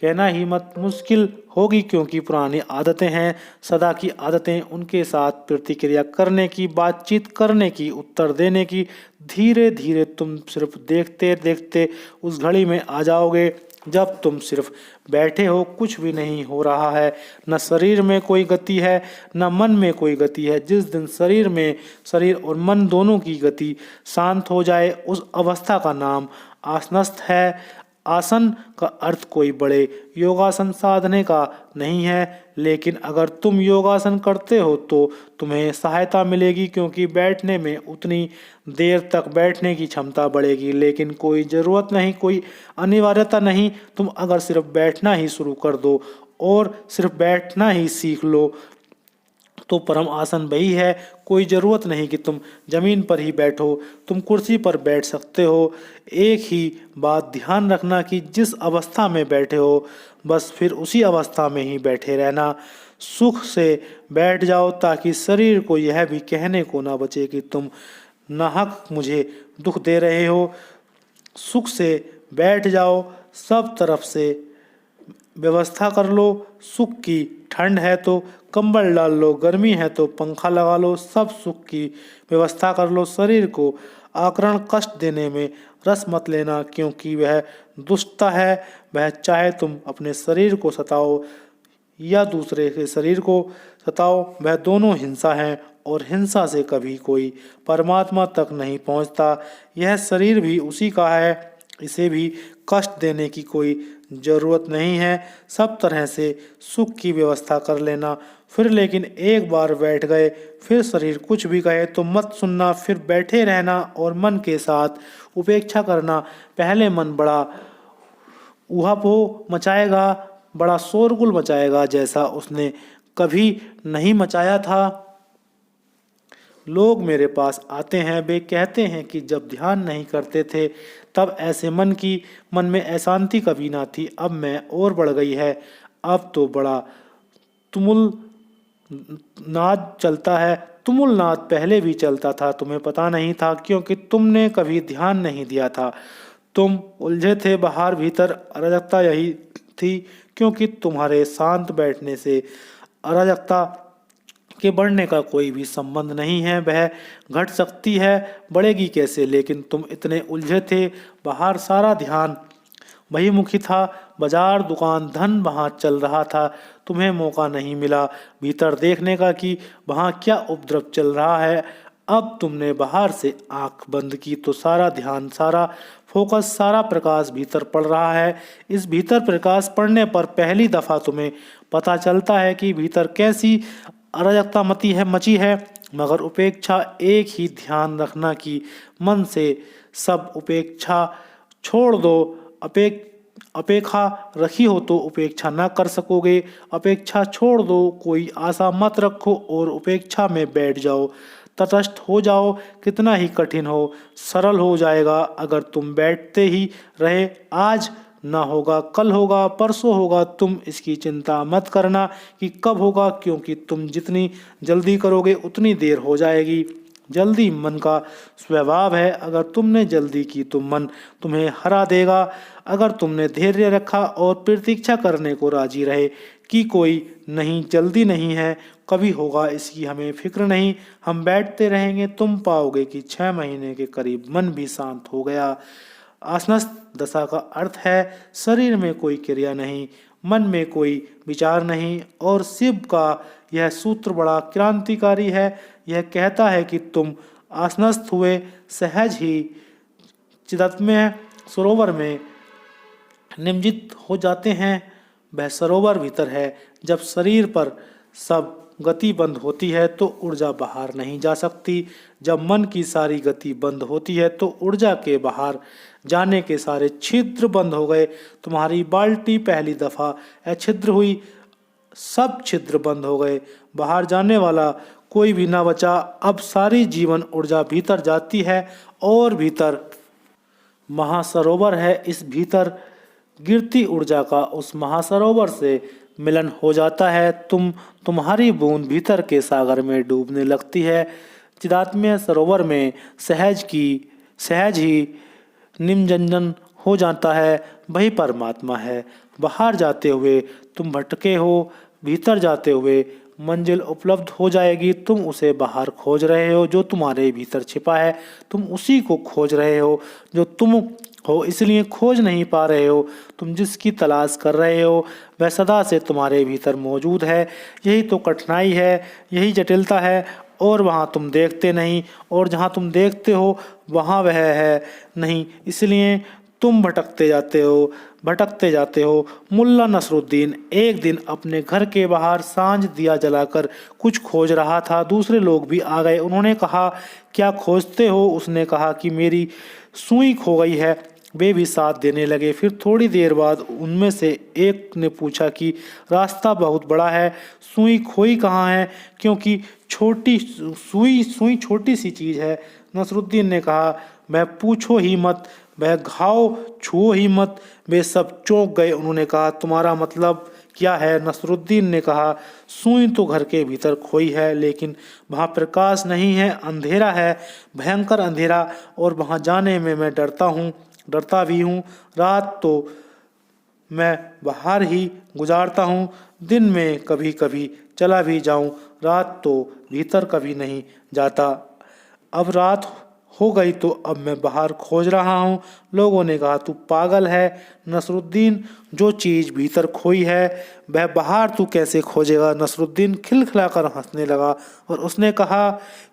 कहना ही मत मुश्किल होगी, क्योंकि पुरानी आदतें हैं, सदा की आदतें, उनके साथ प्रतिक्रिया करने की, बातचीत करने की, उत्तर देने की। धीरे धीरे तुम सिर्फ देखते देखते उस घड़ी में आ जाओगे जब तुम सिर्फ बैठे हो, कुछ भी नहीं हो रहा है, न शरीर में कोई गति है न मन में कोई गति है। जिस दिन शरीर और मन दोनों की गति शांत हो जाए, उस अवस्था का नाम आसनस्थ है। आसन का अर्थ कोई बड़े योगासन साधने का नहीं है, लेकिन अगर तुम योगासन करते हो तो तुम्हें सहायता मिलेगी, क्योंकि बैठने में उतनी देर तक बैठने की क्षमता बढ़ेगी। लेकिन कोई ज़रूरत नहीं, कोई अनिवार्यता नहीं। तुम अगर सिर्फ बैठना ही शुरू कर दो और सिर्फ बैठना ही सीख लो तो परम आसन वही है। कोई ज़रूरत नहीं कि तुम जमीन पर ही बैठो, तुम कुर्सी पर बैठ सकते हो। एक ही बात ध्यान रखना कि जिस अवस्था में बैठे हो बस फिर उसी अवस्था में ही बैठे रहना। सुख से बैठ जाओ ताकि शरीर को यह भी कहने को ना बचे कि तुम नाहक मुझे दुख दे रहे हो। सुख से बैठ जाओ, सब तरफ से व्यवस्था कर लो। सुख की ठंड है तो कंबल डाल लो, गर्मी है तो पंखा लगा लो, सब सुख की व्यवस्था कर लो। शरीर को आक्रामक कष्ट देने में रस मत लेना, क्योंकि वह दुष्टता है। वह चाहे तुम अपने शरीर को सताओ या दूसरे के शरीर को सताओ, वह दोनों हिंसा है और हिंसा से कभी कोई परमात्मा तक नहीं पहुंचता। यह शरीर भी उसी का है, इसे भी कष्ट देने की कोई ज़रूरत नहीं है। सब तरह से सुख की व्यवस्था कर लेना। फिर लेकिन एक बार बैठ गए, फिर शरीर कुछ भी कहे तो मत सुनना, फिर बैठे रहना और मन के साथ उपेक्षा करना। पहले मन बड़ा ऊहापोह मचाएगा, बड़ा शोरगुल मचाएगा, जैसा उसने कभी नहीं मचाया था। लोग मेरे पास आते हैं, वे कहते हैं कि जब ध्यान नहीं करते थे तब ऐसे मन में अशांति कभी ना थी, अब मैं और बढ़ गई है। अब तो बड़ा तुमुल नाद चलता है। तुमुल नाद पहले भी चलता था, तुम्हें पता नहीं था, क्योंकि तुमने कभी ध्यान नहीं दिया था। तुम उलझे थे, बाहर भीतर अराजकता यही थी, क्योंकि तुम्हारे शांत बैठने से अराजकता के बढ़ने का कोई भी संबंध नहीं है। वह घट सकती है, बढ़ेगी कैसे? लेकिन तुम इतने उलझे थे, बाहर सारा ध्यान बहिर्मुखी था, बाजार दुकान धन वहाँ चल रहा था। तुम्हें मौका नहीं मिला भीतर देखने का कि वहाँ क्या उपद्रव चल रहा है। अब तुमने बाहर से आंख बंद की तो सारा ध्यान, सारा फोकस, सारा प्रकाश भीतर पड़ रहा है। इस भीतर प्रकाश पड़ने पर पहली दफा तुम्हें पता चलता है कि भीतर कैसी अराजकता मची है। मगर उपेक्षा, एक ही ध्यान रखना कि मन से सब उपेक्षा छोड़ दो। अपेक्षा रखी हो तो उपेक्षा ना कर सकोगे। अपेक्षा छोड़ दो, कोई आशा मत रखो और उपेक्षा में बैठ जाओ, तटस्थ हो जाओ। कितना ही कठिन हो, सरल हो जाएगा अगर तुम बैठते ही रहे। आज ना होगा, कल होगा, परसों होगा, तुम इसकी चिंता मत करना कि कब होगा, क्योंकि तुम जितनी जल्दी करोगे उतनी देर हो जाएगी। जल्दी मन का स्वभाव है, अगर तुमने जल्दी की तो मन तुम्हें हरा देगा। अगर तुमने धैर्य रखा और प्रतीक्षा करने को राजी रहे कि कोई नहीं, जल्दी नहीं है, कभी होगा, इसकी हमें फिक्र नहीं, हम बैठते रहेंगे, तुम पाओगे कि 6 महीने के करीब मन भी शांत हो गया। आसनस्थ दशा का अर्थ है शरीर में कोई क्रिया नहीं, मन में कोई विचार नहीं। और शिव का यह सूत्र बड़ा क्रांतिकारी है। यह कहता है कि तुम आसनस्थ हुए सहज ही चिदात्म्य सरोवर में निमज्जित हो जाते हैं। वह सरोवर भीतर है। जब शरीर पर सब गति बंद होती है तो ऊर्जा बाहर नहीं जा सकती। जब मन की सारी गति बंद होती है तो ऊर्जा के बाहर जाने के सारे छिद्र बंद हो गए। तुम्हारी बाल्टी पहली दफा अछिद्र हुई, सब छिद्र बंद हो गए, बाहर जाने वाला कोई भी ना बचा। अब सारी जीवन ऊर्जा भीतर जाती है और भीतर महासरोवर है। इस भीतर गिरती ऊर्जा का उस महासरोवर से मिलन हो जाता है। तुम्हारी बूंद भीतर के सागर में डूबने लगती है। चिदात्म्य सरोवर में सहज ही निमज्जन हो जाता है। वही परमात्मा है। बाहर जाते हुए तुम भटके हो, भीतर जाते हुए मंजिल उपलब्ध हो जाएगी। तुम उसे बाहर खोज रहे हो जो तुम्हारे भीतर छिपा है, तुम उसी को खोज रहे हो जो तुम हो, इसलिए खोज नहीं पा रहे हो। तुम जिसकी तलाश कर रहे हो वह सदा से तुम्हारे भीतर मौजूद है। यही तो कठिनाई है, यही जटिलता है। और वहाँ तुम देखते नहीं, और जहाँ तुम देखते हो वहाँ वह है नहीं, इसलिए तुम भटकते जाते हो। मुल्ला नसरुद्दीन एक दिन अपने घर के बाहर सांझ दिया जलाकर कुछ खोज रहा था। दूसरे लोग भी आ गए। उन्होंने कहा, क्या खोजते हो? उसने कहा कि मेरी सुई खो गई है। वे भी साथ देने लगे। फिर थोड़ी देर बाद उनमें से एक ने पूछा कि रास्ता बहुत बड़ा है, सुई खोई कहाँ है? क्योंकि सुई छोटी सी चीज़ है। नसरुद्दीन ने कहा, मैं पूछो ही मत, वह घाव छुओ ही मत। वे सब चौंक गए। उन्होंने कहा, तुम्हारा मतलब क्या है? नसरुद्दीन ने कहा, सुई तो घर के भीतर खोई है, लेकिन वहाँ प्रकाश नहीं है, अंधेरा है, भयंकर अंधेरा, और वहाँ जाने में मैं डरता भी हूँ। रात तो मैं बाहर ही गुजारता हूँ, दिन में कभी कभी चला भी जाऊँ, रात तो भीतर कभी नहीं जाता। अब रात हो गई तो अब मैं बाहर खोज रहा हूँ। लोगों ने कहा, तू पागल है नसरुद्दीन, जो चीज़ भीतर खोई है वह बाहर तू कैसे खोजेगा? नसरुद्दीन खिलखिलाकर हंसने लगा और उसने कहा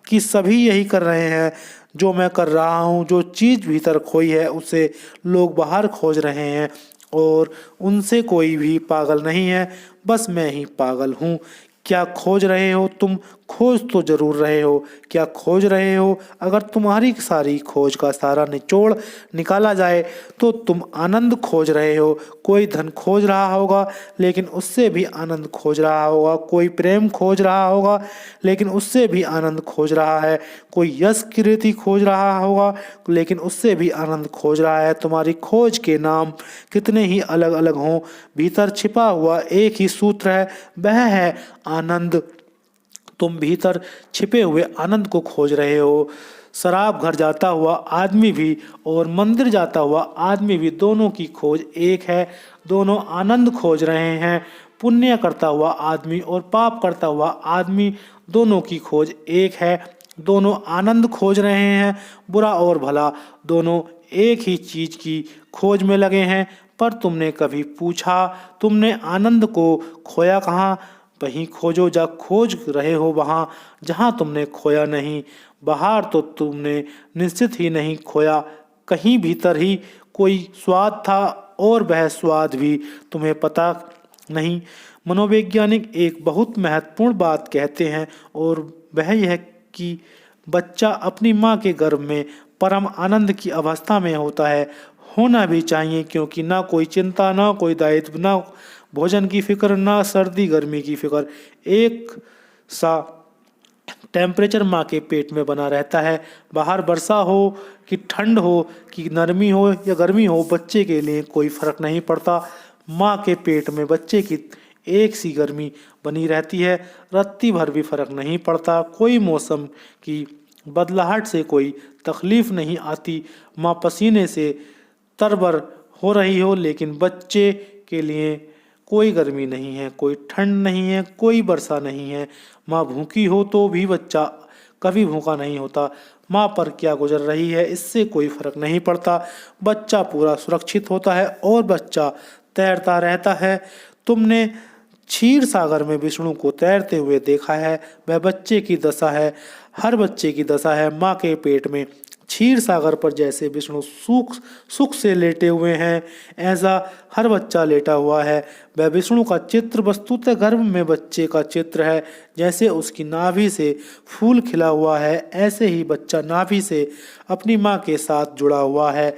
कि सभी यही कर रहे हैं जो मैं कर रहा हूँ। जो चीज़ भीतर खोई है उसे लोग बाहर खोज रहे हैं, और उनसे कोई भी पागल नहीं है, बस मैं ही पागल हूँ। क्या खोज रहे हो तुम? खोज तो जरूर रहे हो। क्या खोज रहे हो? अगर तुम्हारी सारी खोज का सारा निचोड़ निकाला जाए तो तुम आनंद खोज रहे हो। कोई धन खोज रहा होगा लेकिन उससे भी आनंद खोज रहा होगा। कोई प्रेम खोज रहा होगा लेकिन उससे भी आनंद खोज रहा है। कोई यश कीर्ति खोज रहा होगा लेकिन उससे भी आनंद खोज रहा है। तुम्हारी खोज के नाम कितने ही अलग अलग हों, भीतर छिपा हुआ एक ही सूत्र है, वह है आनंद। तुम भीतर छिपे हुए आनंद को खोज रहे हो। शराब घर जाता हुआ आदमी भी और मंदिर जाता हुआ आदमी भी, दोनों की खोज एक है। दोनों आनंद खोज रहे हैं। पुण्य करता हुआ आदमी और पाप करता हुआ आदमी, दोनों की खोज एक है। दोनों आनंद खोज रहे हैं। बुरा और भला दोनों एक ही चीज की खोज में लगे हैं। पर तुमने कभी पूछा, तुमने आनंद को खोया कहाँ? वहीं खोजो जा खोज रहे हो वहाँ जहाँ तुमने खोया नहीं। बाहर तो तुमने निश्चित ही नहीं खोया, कहीं भीतर ही कोई स्वाद था, और वह स्वाद भी तुम्हें पता नहीं। मनोवैज्ञानिक एक बहुत महत्वपूर्ण बात कहते हैं, और वह यह कि बच्चा अपनी माँ के गर्भ में परम आनंद की अवस्था में होता है। होना भी चाहिए, क्योंकि ना कोई चिंता, ना कोई दायित्व, ना भोजन की फिक्र, ना सर्दी गर्मी की फिक्र। एक सा टेम्परेचर माँ के पेट में बना रहता है। बाहर वर्षा हो कि ठंड हो, कि नरमी हो या गर्मी हो, बच्चे के लिए कोई फर्क नहीं पड़ता। माँ के पेट में बच्चे की एक सी गर्मी बनी रहती है, रत्ती भर भी फर्क नहीं पड़ता। कोई मौसम की बदलाहट से कोई तकलीफ नहीं आती। माँ पसीने से तरबर हो रही हो, लेकिन बच्चे के लिए कोई गर्मी नहीं है, कोई ठंड नहीं है, कोई वर्षा नहीं है। माँ भूखी हो तो भी बच्चा कभी भूखा नहीं होता। माँ पर क्या गुजर रही है इससे कोई फर्क नहीं पड़ता। बच्चा पूरा सुरक्षित होता है और बच्चा तैरता रहता है। तुमने क्षीर सागर में विष्णु को तैरते हुए देखा है, वह बच्चे की दशा है, हर बच्चे की दशा है। माँ के पेट में क्षीर सागर पर जैसे विष्णु सुख से लेटे हुए हैं, ऐसा हर बच्चा लेटा हुआ है। वह विष्णु का चित्र वस्तुतः गर्भ में बच्चे का चित्र है। जैसे उसकी नाभि से फूल खिला हुआ है, ऐसे ही बच्चा नाभि से अपनी माँ के साथ जुड़ा हुआ है।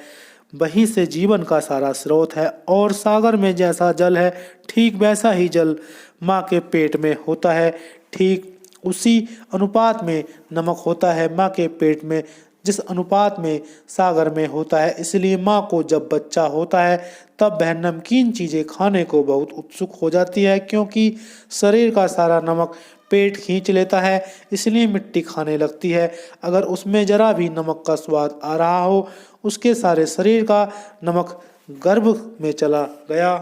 वहीं से जीवन का सारा स्रोत है, और सागर में जैसा जल है ठीक वैसा ही जल माँ के पेट में होता है। ठीक उसी अनुपात में नमक होता है माँ के पेट में, जिस अनुपात में सागर में होता है। इसलिए माँ को जब बच्चा होता है तब वह नमकीन चीज़ें खाने को बहुत उत्सुक हो जाती है, क्योंकि शरीर का सारा नमक पेट खींच लेता है, इसलिए मिट्टी खाने लगती है। अगर उसमें जरा भी नमक का स्वाद आ रहा हो, उसके सारे शरीर का नमक गर्भ में चला गया।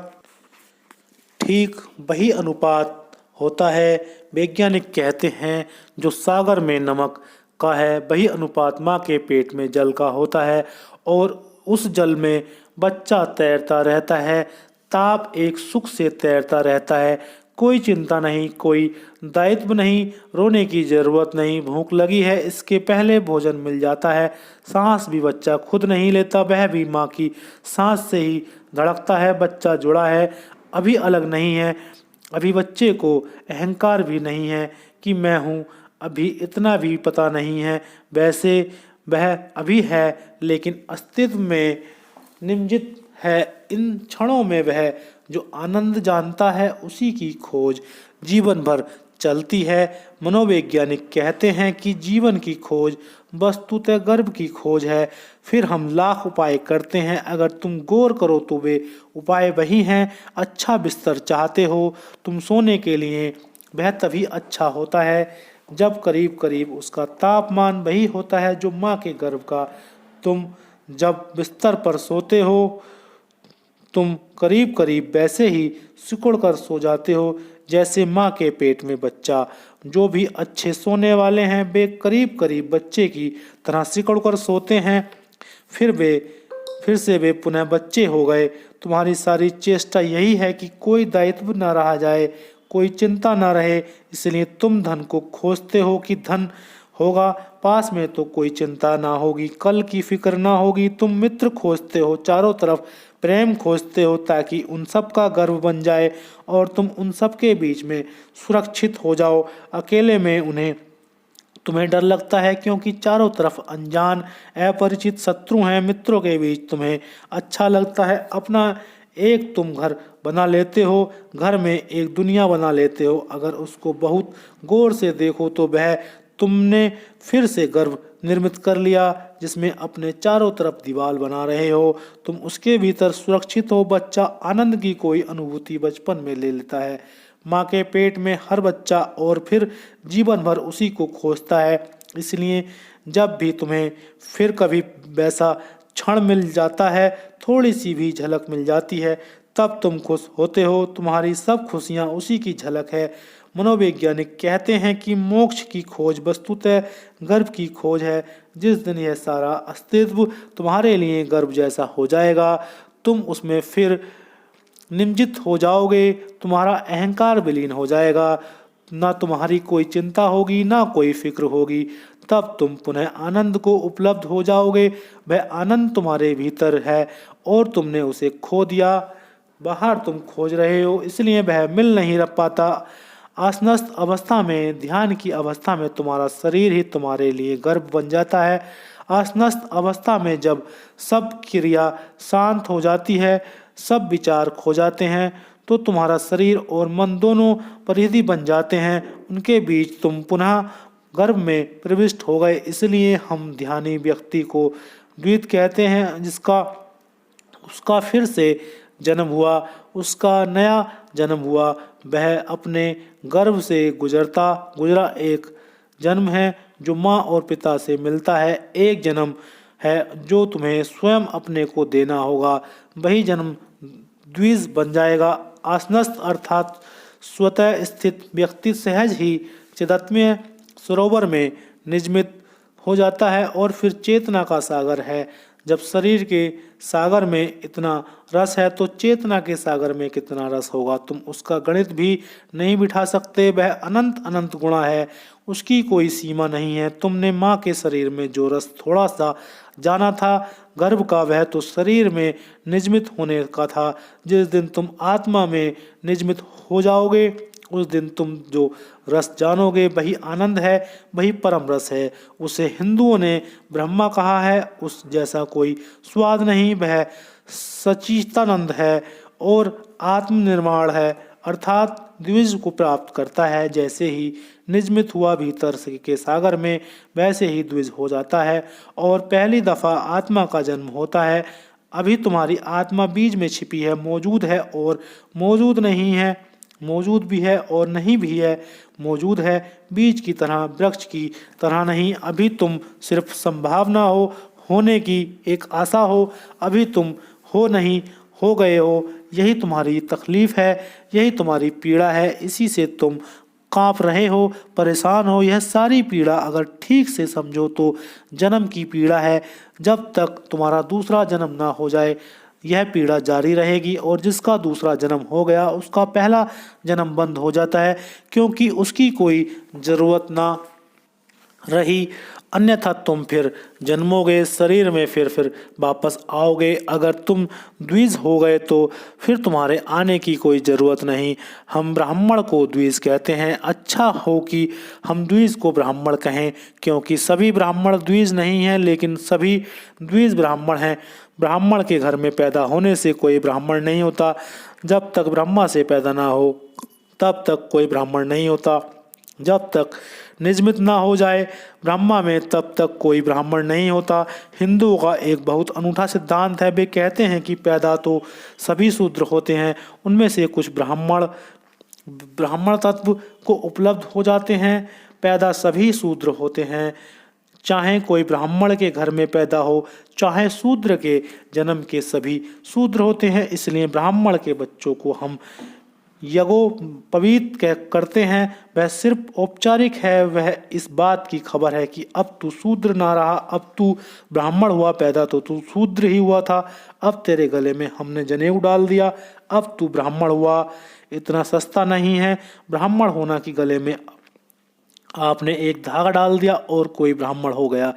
ठीक वही अनुपात होता है। वैज्ञानिक कहते हैं जो सागर में नमक का है वही अनुपात माँ के पेट में जल का होता है और उस जल में बच्चा तैरता रहता है। ताप एक सुख से तैरता रहता है। कोई चिंता नहीं, कोई दायित्व नहीं, रोने की जरूरत नहीं। भूख लगी है इसके पहले भोजन मिल जाता है। सांस भी बच्चा खुद नहीं लेता, वह भी माँ की सांस से ही धड़कता है। बच्चा जुड़ा है, अभी अलग नहीं है। अभी बच्चे को अहंकार भी नहीं है कि मैं हूँ, अभी इतना भी पता नहीं है। वैसे वह अभी है लेकिन अस्तित्व में निमज्जित है। इन क्षणों में वह जो आनंद जानता है उसी की खोज जीवन भर चलती है। मनोवैज्ञानिक कहते हैं कि जीवन की खोज वस्तुतः गर्भ की खोज है। फिर हम लाख उपाय करते हैं, अगर तुम गौर करो तो वे उपाय वही हैं। अच्छा बिस्तर चाहते हो तुम सोने के लिए, वह तभी अच्छा होता है जब करीब करीब उसका तापमान वही होता है जो माँ के गर्भ का। तुम जब बिस्तर पर सोते हो तुम करीब करीब वैसे ही सिकुड़ कर सो जाते हो जैसे माँ के पेट में बच्चा। जो भी अच्छे सोने वाले हैं वे करीब करीब बच्चे की तरह सिकुड़ कर सोते हैं। फिर से वे पुनः बच्चे हो गए। तुम्हारी सारी चेष्टा यही है कि कोई दायित्व न रहा जाए, कोई चिंता न रहे। इसलिए तुम धन को खोजते हो कि धन होगा पास में तो कोई चिंता ना होगी, कल की फिक्र ना होगी। तुम मित्र खोजते हो, चारों तरफ प्रेम खोजते हो ताकि उन सब का गर्व बन जाए और तुम उन सब के बीच में सुरक्षित हो जाओ। अकेले में तुम्हें डर लगता है क्योंकि चारों तरफ अनजान अपरिचित शत्रु हैं। मित्रों के बीच तुम्हें अच्छा लगता है। अपना एक तुम घर बना लेते हो, घर में एक दुनिया बना लेते हो। अगर उसको बहुत गौर से देखो तो वह तुमने फिर से गर्भ निर्मित कर लिया जिसमें अपने चारों तरफ दीवार बना रहे हो। तुम उसके भीतर सुरक्षित हो। बच्चा आनंद की कोई अनुभूति बचपन में ले लेता है माँ के पेट में हर बच्चा, और फिर जीवन भर उसी को खोजता है। इसलिए जब भी तुम्हें फिर कभी वैसा क्षण मिल जाता है, थोड़ी सी भी झलक मिल जाती है, तब तुम खुश होते हो। तुम्हारी सब खुशियाँ उसी की झलक है। मनोवैज्ञानिक कहते हैं कि मोक्ष की खोज वस्तुतः गर्भ की खोज है। जिस दिन यह सारा अस्तित्व तुम्हारे लिए गर्भ जैसा हो जाएगा तुम उसमें फिर निमज्जित हो जाओगे। तुम्हारा अहंकार विलीन हो जाएगा, ना तुम्हारी कोई चिंता होगी ना कोई फिक्र होगी। तब तुम पुनः आनंद को उपलब्ध हो जाओगे। वह आनंद तुम्हारे भीतर है और तुमने उसे खो दिया। बाहर तुम खोज रहे हो इसलिए वह मिल नहीं पाता। आसनस्थ अवस्था में, ध्यान की अवस्था में तुम्हारा शरीर ही तुम्हारे लिए गर्भ बन जाता है। आसनस्थ अवस्था में जब सब क्रिया शांत हो जाती है, सब विचार खो जाते हैं, तो तुम्हारा शरीर और मन दोनों परिधि बन जाते हैं। उनके बीच तुम पुनः गर्भ में प्रविष्ट हो गए। इसलिए हम ध्यानी व्यक्ति को द्वैत कहते हैं, जिसका उसका फिर से जन्म हुआ, उसका नया जन्म हुआ। वह अपने गर्भ से गुजरा एक जन्म है जो माँ और पिता से मिलता है। एक जन्म है जो तुम्हें स्वयं अपने को देना होगा। वही जन्म द्विज बन जाएगा। आसनस्थ अर्थात स्वतः स्थित व्यक्ति सहज ही चिदात्म्य सरोवर में निजमित हो जाता है और फिर चेतना का सागर है। जब शरीर के सागर में इतना रस है तो चेतना के सागर में कितना रस होगा तुम उसका गणित भी नहीं बिठा सकते। वह अनंत अनंत गुणा है, उसकी कोई सीमा नहीं है। तुमने माँ के शरीर में जो रस थोड़ा सा जाना था गर्भ का, वह तो शरीर में निजमित होने का था। जिस दिन तुम आत्मा में निजमित हो जाओगे उस दिन तुम जो रस जानोगे वही आनंद है, वही परम रस है। उसे हिंदुओं ने ब्रह्मा कहा है। उस जैसा कोई स्वाद नहीं। वह सच्चिदानंद है और आत्मनिर्माण है, अर्थात द्विज को प्राप्त करता है। जैसे ही निजमित हुआ भीतर के सागर में, वैसे ही द्विज हो जाता है और पहली दफा आत्मा का जन्म होता है। अभी तुम्हारी आत्मा बीज में छिपी है, मौजूद है और मौजूद नहीं है, मौजूद भी है और नहीं भी है। मौजूद है बीज की तरह, वृक्ष की तरह नहीं। अभी तुम सिर्फ संभावना हो, होने की एक आशा हो। अभी तुम हो नहीं, हो गए हो। यही तुम्हारी तकलीफ़ है, यही तुम्हारी पीड़ा है, इसी से तुम काँप रहे हो, परेशान हो। यह सारी पीड़ा अगर ठीक से समझो तो जन्म की पीड़ा है। जब तक तुम्हारा दूसरा जन्म ना हो जाए यह पीड़ा जारी रहेगी, और जिसका दूसरा जन्म हो गया उसका पहला जन्म बंद हो जाता है, क्योंकि उसकी कोई ज़रूरत ना रही। अन्यथा तुम फिर जन्मोगे शरीर में, फिर वापस आओगे। अगर तुम द्विज हो गए तो फिर तुम्हारे आने की कोई ज़रूरत नहीं। हम ब्राह्मण को द्विज कहते हैं। अच्छा हो कि हम द्विज को ब्राह्मण कहें, क्योंकि सभी ब्राह्मण द्विज नहीं हैं, लेकिन सभी द्विज ब्राह्मण हैं। ब्राह्मण के घर में पैदा होने से कोई ब्राह्मण नहीं होता। जब तक ब्रह्मा से पैदा ना हो तब तक कोई ब्राह्मण नहीं होता। जब तक निजमित ना हो जाए ब्रह्मा में तब तक कोई ब्राह्मण नहीं होता। हिंदुओं का एक बहुत अनूठा सिद्धांत है। वे कहते हैं कि पैदा तो सभी शूद्र होते हैं, उनमें से कुछ ब्राह्मण ब्राह्मण तत्व को उपलब्ध हो जाते हैं। पैदा सभी शूद्र होते हैं, चाहे कोई ब्राह्मण के घर में पैदा हो चाहे शूद्र के, जन्म के सभी शूद्र होते हैं। इसलिए ब्राह्मण के बच्चों को हम यज्ञोपवीत करते हैं। वह सिर्फ औपचारिक है, वह इस बात की खबर है कि अब तू शूद्र ना रहा, अब तू ब्राह्मण हुआ। पैदा तो तू शूद्र ही हुआ था, अब तेरे गले में हमने जनेऊ डाल दिया, अब तू ब्राह्मण हुआ। इतना सस्ता नहीं है ब्राह्मण होना कि गले में आपने एक धागा डाल दिया और कोई ब्राह्मण हो गया।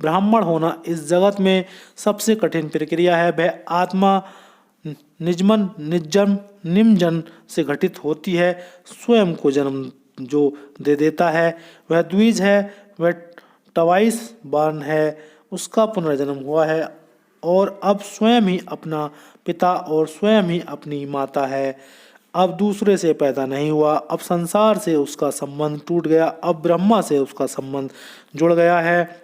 ब्राह्मण होना इस जगत में सबसे कठिन प्रक्रिया है। वह आत्मा निजमन निजन्म निमजन से घटित होती है। स्वयं को जन्म जो दे देता है वह द्विज है, वह ट्वाइस बॉर्न है, उसका पुनर्जन्म हुआ है और अब स्वयं ही अपना पिता और स्वयं ही अपनी माता है। अब दूसरे से पैदा नहीं हुआ, अब संसार से उसका संबंध टूट गया, अब ब्रह्मा से उसका संबंध जुड़ गया है।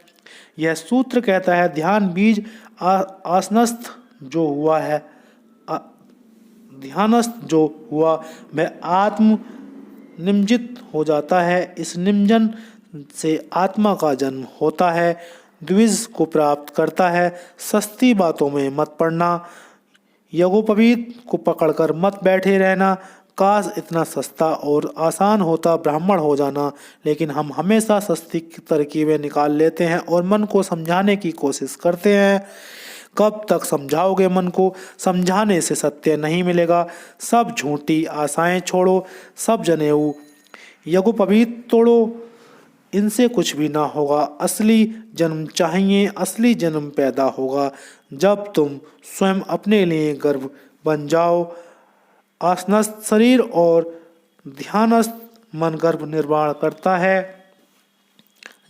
यह सूत्र कहता है ध्यान बीज आसनस्थ जो हुआ है, ध्यानस्थ जो हुआ वह आत्म निमजित हो जाता है। इस निमजन से आत्मा का जन्म होता है, द्विज को प्राप्त करता है। सस्ती बातों में मत पड़ना, यज्ञोपवीत को पकड़कर मत बैठे रहना। काश इतना सस्ता और आसान होता ब्राह्मण हो जाना, लेकिन हम हमेशा सस्ती तरकीबें निकाल लेते हैं और मन को समझाने की कोशिश करते हैं। कब तक समझाओगे मन को? समझाने से सत्य नहीं मिलेगा। सब झूठी आशाएं छोड़ो, सब जनेऊ यज्ञोपवीत तोड़ो, इनसे कुछ भी ना होगा। असली जन्म चाहिए, असली जन्म पैदा होगा जब तुम स्वयं अपने लिए गर्भ बन जाओ। आसनस्थ शरीर और ध्यानस्थ मन गर्भ निर्माण करता है।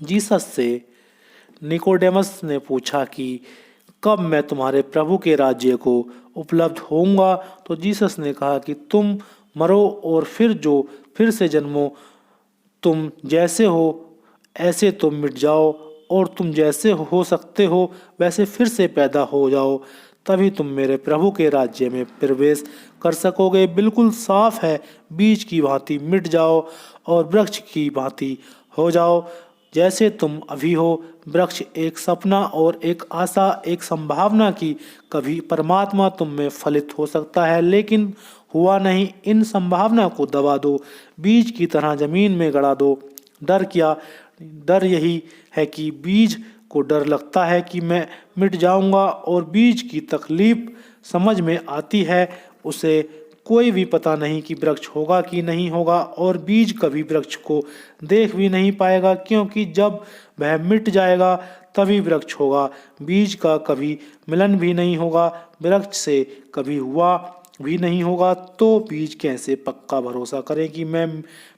जीसस से निकोडेमस ने पूछा कि कब मैं तुम्हारे प्रभु के राज्य को उपलब्ध होऊंगा? तो जीसस ने कहा कि तुम मरो और फिर से जन्मो। तुम जैसे हो ऐसे तुम मिट जाओ और तुम जैसे हो सकते हो वैसे फिर से पैदा हो जाओ, तभी तुम मेरे प्रभु के राज्य में प्रवेश कर सकोगे। बिल्कुल साफ है, बीज की भांति मिट जाओ और वृक्ष की भांति हो जाओ। जैसे तुम अभी हो, वृक्ष एक सपना और एक आशा, एक संभावना की कभी परमात्मा तुम में फलित हो सकता है, लेकिन हुआ नहीं। इन संभावना को दबा दो, बीज की तरह जमीन में गड़ा दो। डर क्या? डर यही है कि बीज को डर लगता है कि मैं मिट जाऊंगा, और बीज की तकलीफ समझ में आती है। उसे कोई भी पता नहीं कि वृक्ष होगा कि नहीं होगा, और बीज कभी वृक्ष को देख भी नहीं पाएगा, क्योंकि जब वह मिट जाएगा तभी वृक्ष होगा। बीज का कभी मिलन भी नहीं होगा, वृक्ष से कभी हुआ भी नहीं होगा, तो बीज कैसे पक्का भरोसा करे कि मैं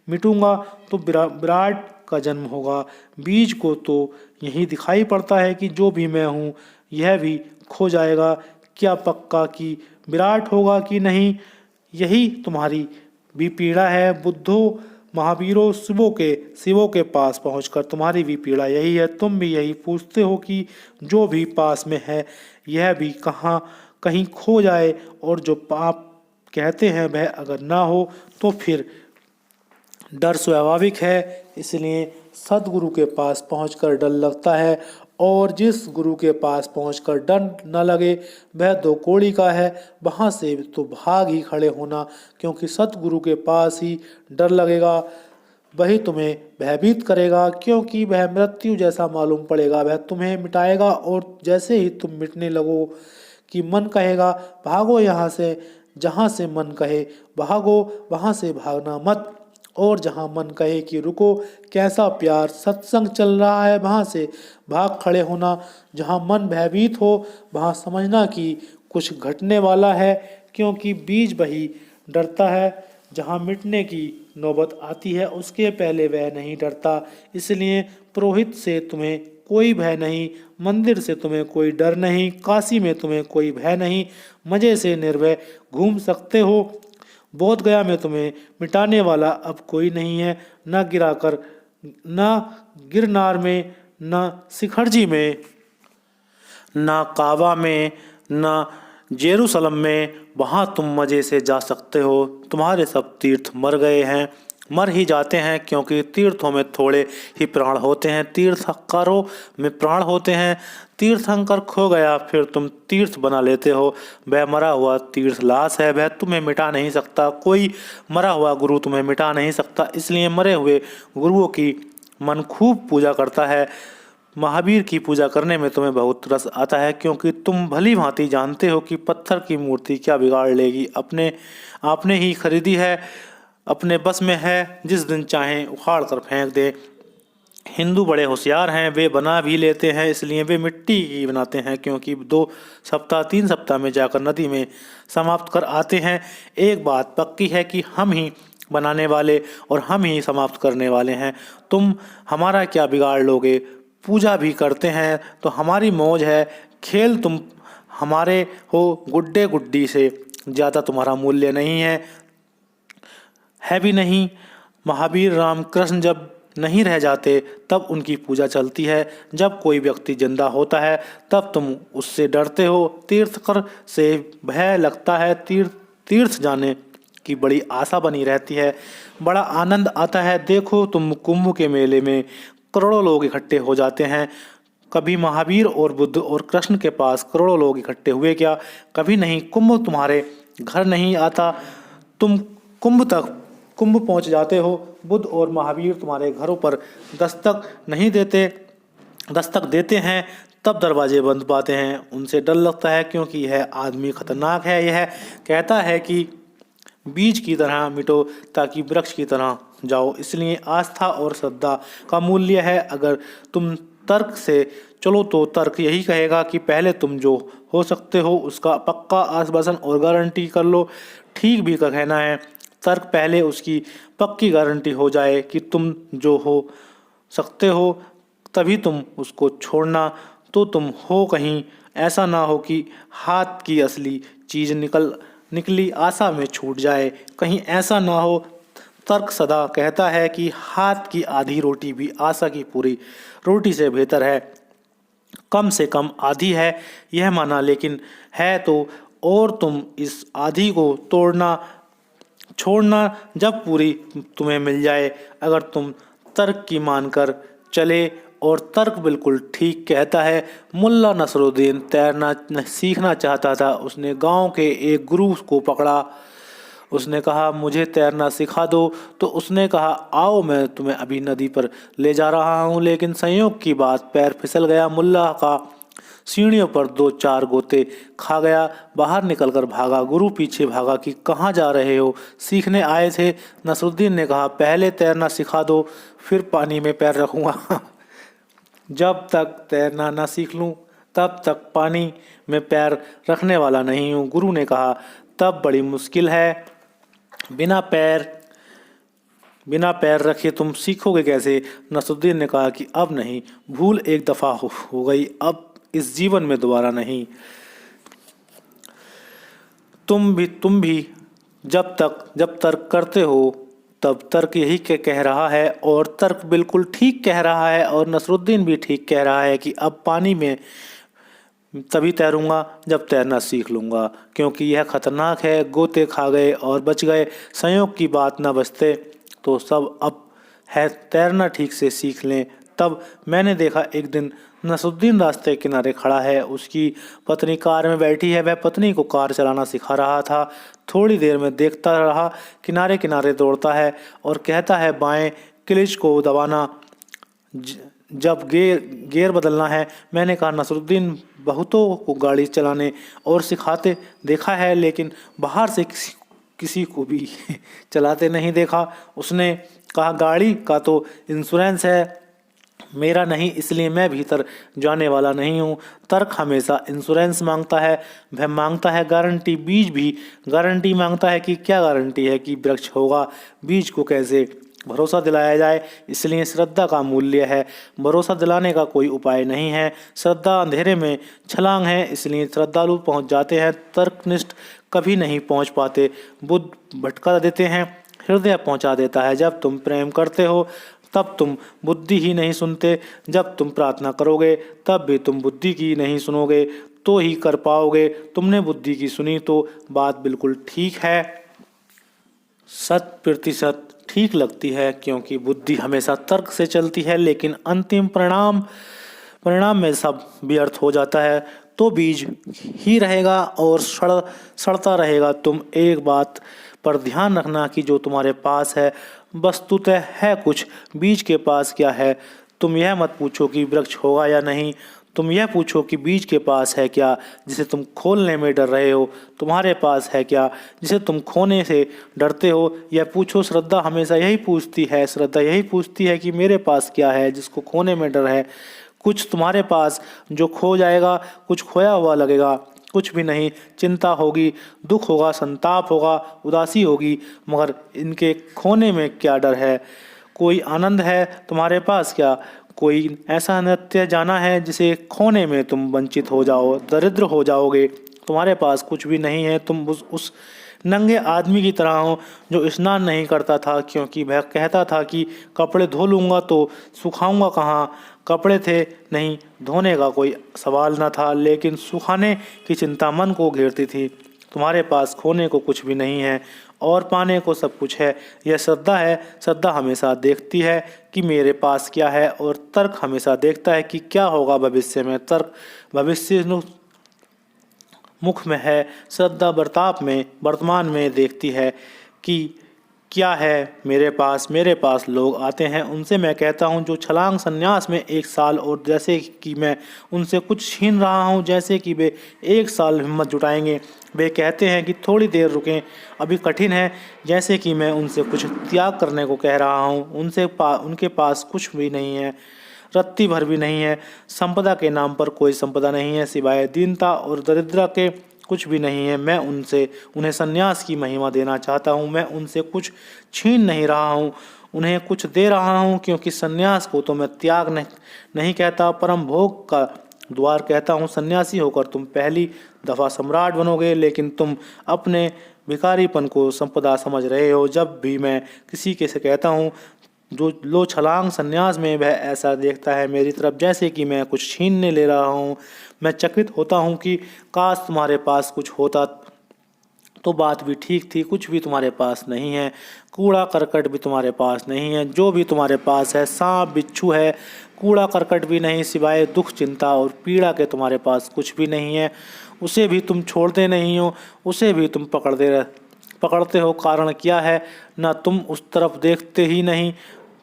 मिटूंगा तो विराट का जन्म होगा। बीज को तो यही दिखाई पड़ता है कि जो भी मैं हूँ यह भी खो जाएगा, क्या पक्का कि विराट होगा कि नहीं? यही तुम्हारी भी पीड़ा है। बुद्धो, महावीरों, शिवों के पास पहुंचकर तुम्हारी भी पीड़ा यही है। तुम भी यही पूछते हो कि जो भी पास में है यह भी कहीं खो जाए, और जो पाप कहते हैं वह अगर ना हो तो फिर डर स्वाभाविक है, इसलिए सद्गुरु के पास पहुंचकर डर लगता है, और जिस गुरु के पास पहुंचकर डर न लगे वह दो कौड़ी का है। वहां से तो भाग ही खड़े होना, क्योंकि सद्गुरु के पास ही डर लगेगा, वही तुम्हें भयभीत करेगा, क्योंकि वह मृत्यु जैसा मालूम पड़ेगा। वह तुम्हें मिटाएगा, और जैसे ही तुम मिटने लगो कि मन कहेगा भागो यहाँ से, जहाँ से मन कहे भागो वहाँ से भागना मत, और जहाँ मन कहे कि रुको कैसा प्यार सत्संग चल रहा है वहाँ से भाग खड़े होना। जहाँ मन भयभीत हो वहाँ समझना कि कुछ घटने वाला है, क्योंकि बीज वही डरता है। जहाँ मिटने की नौबत आती है उसके पहले वह नहीं डरता। इसलिए पुरोहित से तुम्हें कोई भय नहीं, मंदिर से तुम्हें कोई डर नहीं, काशी में तुम्हें कोई भय नहीं, मजे से निर्भय घूम सकते हो। बोध गया में तुम्हें मिटाने वाला अब कोई नहीं है, न गिरनार में, न शिखरजी में, न काबा में, न जेरूसलम में। वहाँ तुम मज़े से जा सकते हो। तुम्हारे सब तीर्थ मर गए हैं, मर ही जाते हैं, क्योंकि तीर्थों में थोड़े ही प्राण होते हैं, तीर्थंकरों में प्राण होते हैं। तीर्थंकर खो गया फिर तुम तीर्थ बना लेते हो। वह मरा हुआ तीर्थ लाश है, वह तुम्हें मिटा नहीं सकता। कोई मरा हुआ गुरु तुम्हें मिटा नहीं सकता। इसलिए मरे हुए गुरुओं की मन खूब पूजा करता है। महावीर की पूजा करने में तुम्हें बहुत रस आता है, क्योंकि तुम भली भांति जानते हो कि पत्थर की मूर्ति क्या बिगाड़ लेगी। आपने ही खरीदी है, अपने बस में है, जिस दिन चाहें उखाड़ कर फेंक दे। हिंदू बड़े होशियार हैं, वे बना भी लेते हैं, इसलिए वे मिट्टी की बनाते हैं, क्योंकि 2 सप्ताह 3 सप्ताह में जाकर नदी में समाप्त कर आते हैं। एक बात पक्की है कि हम ही बनाने वाले और हम ही समाप्त करने वाले हैं। तुम हमारा क्या बिगाड़ लोगे? पूजा भी करते हैं तो हमारी मौज है, खेल तुम हमारे हो, गुड्डे गुड्डी से ज़्यादा तुम्हारा मूल्य नहीं है भी नहीं। महावीर रामकृष्ण जब नहीं रह जाते तब उनकी पूजा चलती है। जब कोई व्यक्ति जिंदा होता है तब तुम उससे डरते हो। तीर्थकर से भय लगता है, तीर्थ जाने की बड़ी आशा बनी रहती है, बड़ा आनंद आता है। देखो तुम कुंभ के मेले में करोड़ों लोग इकट्ठे हो जाते हैं। कभी महावीर और बुद्ध और कृष्ण के पास करोड़ों लोग इकट्ठे हुए क्या? कभी नहीं। कुंभ तुम्हारे घर नहीं आता, तुम कुंभ पहुंच जाते हो। बुद्ध और महावीर तुम्हारे घरों पर दस्तक देते हैं, तब दरवाजे बंद पाते हैं। उनसे डर लगता है, क्योंकि यह आदमी खतरनाक है। यह कहता है कि बीज की तरह मिटो ताकि वृक्ष की तरह जाओ। इसलिए आस्था और श्रद्धा का मूल्य है। अगर तुम तर्क से चलो तो तर्क यही कहेगा कि पहले तुम जो हो सकते हो उसका पक्का आश्वासन और गारंटी कर लो। ठीक भी का कहना है, तर्क पहले उसकी पक्की गारंटी हो जाए कि तुम जो हो सकते हो, तभी तुम उसको छोड़ना। तो तुम हो कहीं ऐसा ना हो कि हाथ की असली चीज़ निकली आशा में छूट जाए। कहीं ऐसा ना हो। तर्क सदा कहता है कि हाथ की आधी रोटी भी आशा की पूरी रोटी से बेहतर है। कम से कम आधी है यह माना, लेकिन है तो। और तुम इस आधी को छोड़ना जब पूरी तुम्हें मिल जाए। अगर तुम तर्क की मानकर चले, और तर्क बिल्कुल ठीक कहता है। मुल्ला नसरुद्दीन तैरना सीखना चाहता था। उसने गांव के एक गुरु को पकड़ा। उसने कहा मुझे तैरना सिखा दो। तो उसने कहा आओ, मैं तुम्हें अभी नदी पर ले जा रहा हूँ। लेकिन संयोग की बात, पैर फिसल गया। मुल्ला का सीढ़ियों पर 2-4 गोते खा गया। बाहर निकलकर भागा। गुरु पीछे भागा कि कहाँ जा रहे हो? सीखने आए थे। नसरुद्दीन ने कहा पहले तैरना सिखा दो, फिर पानी में पैर रखूँगा। जब तक तैरना न सीख लूँ तब तक पानी में पैर रखने वाला नहीं हूँ। गुरु ने कहा तब बड़ी मुश्किल है, बिना पैर रखे तुम सीखोगे कैसे? नसरुद्दीन ने कहा कि अब नहीं, भूल एक दफ़ा हो गई, अब इस जीवन में दोबारा नहीं। तुम भी जब तर्क करते हो तब तर्क यही कह रहा है, और तर्क बिल्कुल ठीक कह रहा है। और नसरुद्दीन भी ठीक कह रहा है कि अब पानी में तभी तैरूंगा जब तैरना सीख लूँगा, क्योंकि यह खतरनाक है। गोते खा गए और बच गए। संयोग की बात न बचते तो सब अब है तैरना ठीक से सीख लें। तब मैंने देखा एक दिन नसरुद्दीन रास्ते किनारे खड़ा है, उसकी पत्नी कार में बैठी है। वह पत्नी को कार चलाना सिखा रहा था। थोड़ी देर में देखता रहा, किनारे किनारे दौड़ता है और कहता है बाएं क्लिच को दबाना जब गियर बदलना है। मैंने कहा नसरुद्दीन बहुतों को गाड़ी चलाने और सिखाते देखा है, लेकिन बाहर से किसी को भी चलाते नहीं देखा। उसने कहा गाड़ी का तो इंश्योरेंस है, मेरा नहीं, इसलिए मैं भीतर जाने वाला नहीं हूँ। तर्क हमेशा इंश्योरेंस मांगता है, वह मांगता है गारंटी। बीज भी गारंटी मांगता है कि क्या गारंटी है कि वृक्ष होगा। बीज को कैसे भरोसा दिलाया जाए, इसलिए श्रद्धा का मूल्य है। भरोसा दिलाने का कोई उपाय नहीं है। श्रद्धा अंधेरे में छलांग है, इसलिए श्रद्धालु पहुंच जाते हैं, तर्कनिष्ठ कभी नहीं पहुंच पाते। बुद्ध भटका देते हैं, हृदय पहुंचा देता है। जब तुम प्रेम करते हो तब तुम बुद्धि ही नहीं सुनते। जब तुम प्रार्थना करोगे तब भी तुम बुद्धि की नहीं सुनोगे तो ही कर पाओगे। तुमने बुद्धि की सुनी तो बात बिल्कुल ठीक है, 100% ठीक लगती है, क्योंकि बुद्धि हमेशा तर्क से चलती है, लेकिन अंतिम परिणाम में सब व्यर्थ हो जाता है। तो बीज ही रहेगा और सड़ता रहेगा। तुम एक बात पर ध्यान रखना कि जो तुम्हारे पास है वस्तुतः है कुछ, बीज के पास क्या है। तुम यह मत पूछो कि वृक्ष होगा या नहीं, तुम यह पूछो कि बीज के पास है क्या जिसे तुम खोलने में डर रहे हो। तुम्हारे पास है क्या जिसे तुम खोने से डरते हो, यह पूछो। श्रद्धा हमेशा यही पूछती है, श्रद्धा यही पूछती है कि मेरे पास क्या है जिसको खोने में डर है। कुछ तुम्हारे पास जो खो जाएगा, कुछ खोया हुआ लगेगा, कुछ भी नहीं। चिंता होगी, दुख होगा, संताप होगा, उदासी होगी, मगर इनके खोने में क्या डर है। कोई आनंद है तुम्हारे पास क्या, कोई ऐसा नृत्य जाना है जिसे खोने में तुम वंचित हो जाओ, दरिद्र हो जाओगे। तुम्हारे पास कुछ भी नहीं है। तुम उस नंगे आदमी की तरह हो जो स्नान नहीं करता था, क्योंकि वह कहता था कि कपड़े धो लूँगा तो सुखाऊंगा कहाँ। कपड़े थे नहीं, धोने का कोई सवाल न था, लेकिन सुखाने की चिंता मन को घेरती थी। तुम्हारे पास खोने को कुछ भी नहीं है और पाने को सब कुछ है। यह श्रद्धा है। श्रद्धा हमेशा देखती है कि मेरे पास क्या है, और तर्क हमेशा देखता है कि क्या होगा भविष्य में। तर्क भविष्य मुख में है, श्रद्धा वर्तमान में देखती है कि क्या है मेरे पास। मेरे पास लोग आते हैं, उनसे मैं कहता हूँ जो छलांग संन्यास में 1 साल, और जैसे कि मैं उनसे कुछ छीन रहा हूँ, जैसे कि वे 1 साल हिम्मत जुटाएंगे। वे कहते हैं कि थोड़ी देर रुकें, अभी कठिन है, जैसे कि मैं उनसे कुछ त्याग करने को कह रहा हूँ। उनके पास कुछ भी नहीं है, रत्ती भर भी नहीं है। संपदा के नाम पर कोई संपदा नहीं है, सिवाय दीनता और दरिद्रता के कुछ भी नहीं है। मैं उन्हें संन्यास की महिमा देना चाहता हूँ। मैं उनसे कुछ छीन नहीं रहा हूँ, उन्हें कुछ दे रहा हूँ, क्योंकि संन्यास को तो मैं त्याग नहीं कहता, परम भोग का द्वार कहता हूँ। सन्यासी होकर तुम पहली दफ़ा सम्राट बनोगे, लेकिन तुम अपने भिखारीपन को संपदा समझ रहे हो। जब भी मैं किसी के से कहता हूँ जो लो छलांग संन्यास में, वह ऐसा देखता है मेरी तरफ जैसे कि मैं कुछ छीनने ले रहा हूँ। मैं चकित होता हूँ कि काश तुम्हारे पास कुछ होता तो बात भी ठीक थी। कुछ भी तुम्हारे पास नहीं है, कूड़ा करकट भी तुम्हारे पास नहीं है। जो भी तुम्हारे पास है सांप बिच्छू है, कूड़ा करकट भी नहीं, सिवाय दुख चिंता और पीड़ा के तुम्हारे पास कुछ भी नहीं है। उसे भी तुम छोड़ते नहीं हो, उसे भी तुम पकड़ते हो। कारण क्या है, ना तुम उस तरफ देखते ही नहीं,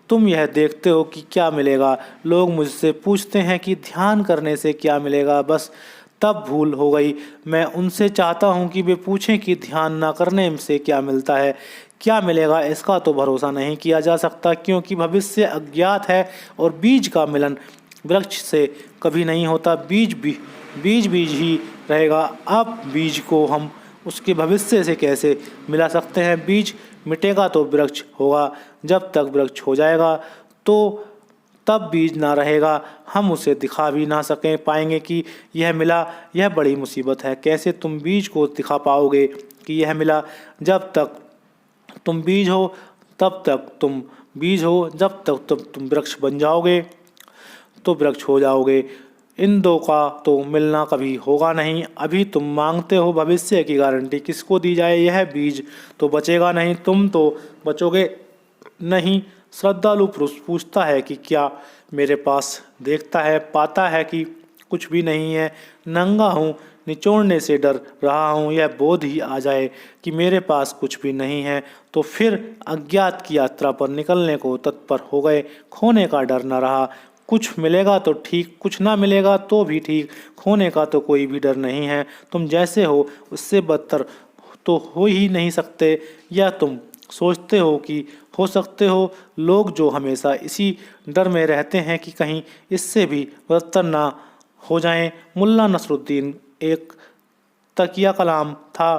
तुम यह देखते हो कि क्या मिलेगा। लोग मुझसे पूछते हैं कि ध्यान करने से क्या मिलेगा, बस तब भूल हो गई। मैं उनसे चाहता हूं कि वे पूछें कि ध्यान ना करने से क्या मिलता है। क्या मिलेगा इसका तो भरोसा नहीं किया जा सकता, क्योंकि भविष्य अज्ञात है और बीज का मिलन वृक्ष से कभी नहीं होता। बीज ही रहेगा। अब बीज को हम उसके भविष्य से कैसे मिला सकते हैं। बीज मिटेगा तो वृक्ष होगा, जब तक वृक्ष हो जाएगा तो तब बीज ना रहेगा। हम उसे दिखा भी ना पाएंगे कि यह मिला। यह बड़ी मुसीबत है। कैसे तुम बीज को दिखा पाओगे कि यह मिला। जब तक तुम बीज हो तब तक तुम बीज हो, जब तक तुम वृक्ष बन जाओगे तो वृक्ष हो जाओगे। इन दो का तो मिलना कभी होगा नहीं। अभी तुम मांगते हो भविष्य की गारंटी, किसको दी जाए। यह बीज तो बचेगा नहीं, तुम तो बचोगे नहीं। श्रद्धालु पुरुष पूछता है कि क्या मेरे पास, देखता है, पाता है कि कुछ भी नहीं है। नंगा हूँ, निचोड़ने से डर रहा हूँ। यह बोध ही आ जाए कि मेरे पास कुछ भी नहीं है तो फिर अज्ञात की यात्रा पर निकलने को तत्पर हो गए। खोने का डर न रहा। कुछ मिलेगा तो ठीक, कुछ ना मिलेगा तो भी ठीक, खोने का तो कोई भी डर नहीं है। तुम जैसे हो उससे बदतर तो हो ही नहीं सकते, या तुम सोचते हो कि हो सकते हो। लोग जो हमेशा इसी डर में रहते हैं कि कहीं इससे भी बदतर ना हो जाएं। मुल्ला नसरुद्दीन एक तकिया कलाम था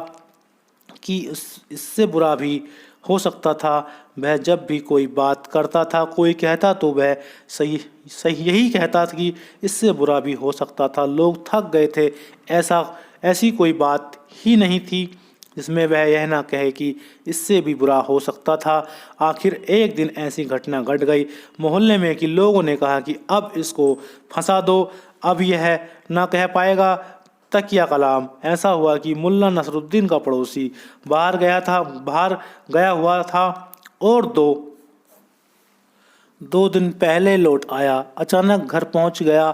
कि इससे बुरा भी हो सकता था। वह जब भी कोई बात करता था, कोई कहता तो वह सही सही यही कहता था कि इससे बुरा भी हो सकता था। लोग थक गए थे। ऐसी कोई बात ही नहीं थी जिसमें वह यह ना कहे कि इससे भी बुरा हो सकता था। आखिर एक दिन ऐसी घटना घट गई मोहल्ले में कि लोगों ने कहा कि अब इसको फंसा दो, अब यह ना कह पाएगा तकिया कलाम। ऐसा हुआ कि मुल्ला नसरुद्दीन का पड़ोसी बाहर गया हुआ था और दो दिन पहले लौट आया। अचानक घर पहुंच गया,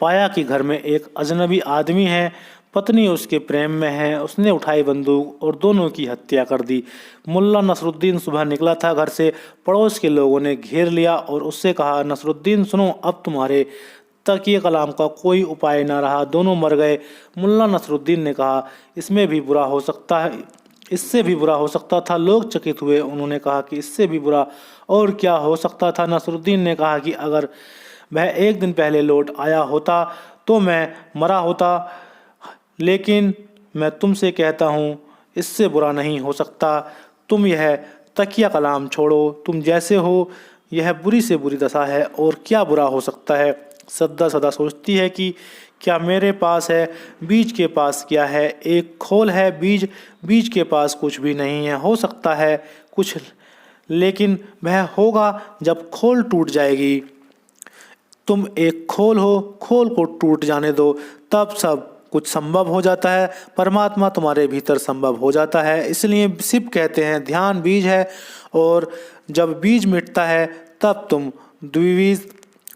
पाया कि घर में एक अजनबी आदमी है। पत्नी उसके प्रेम में है। उसने उठाई बंदूक और दोनों की हत्या कर दी। मुल्ला नसरुद्दीन सुबह निकला था घर से। पड़ोस के लोगों ने घेर लिया और उससे कहा, नसरुद्दीन सुनो, अब तुम्हारे तकिए कलाम का कोई उपाय न रहा, दोनों मर गए। मुल्ला नसरुद्दीन ने कहा, इसमें भी बुरा हो सकता है, इससे भी बुरा हो सकता था। लोग चकित हुए। उन्होंने कहा कि इससे भी बुरा और क्या हो सकता था। नसरुद्दीन ने कहा कि अगर वह एक दिन पहले लौट आया होता तो मैं मरा होता, लेकिन मैं तुमसे कहता हूँ इससे बुरा नहीं हो सकता। तुम यह तकिया कलाम छोड़ो, तुम जैसे हो यह बुरी से बुरी दशा है और क्या बुरा हो सकता है। सदा सदा सोचती है कि क्या मेरे पास है, बीज के पास क्या है। एक खोल है, बीज के पास कुछ भी नहीं है। हो सकता है कुछ, लेकिन वह होगा जब खोल टूट जाएगी। तुम एक खोल हो, खोल को टूट जाने दो, तब सब कुछ संभव हो जाता है। परमात्मा तुम्हारे भीतर संभव हो जाता है। इसलिए शिव कहते हैं ध्यान बीज है, और जब बीज मिटता है तब तुम द्विबीज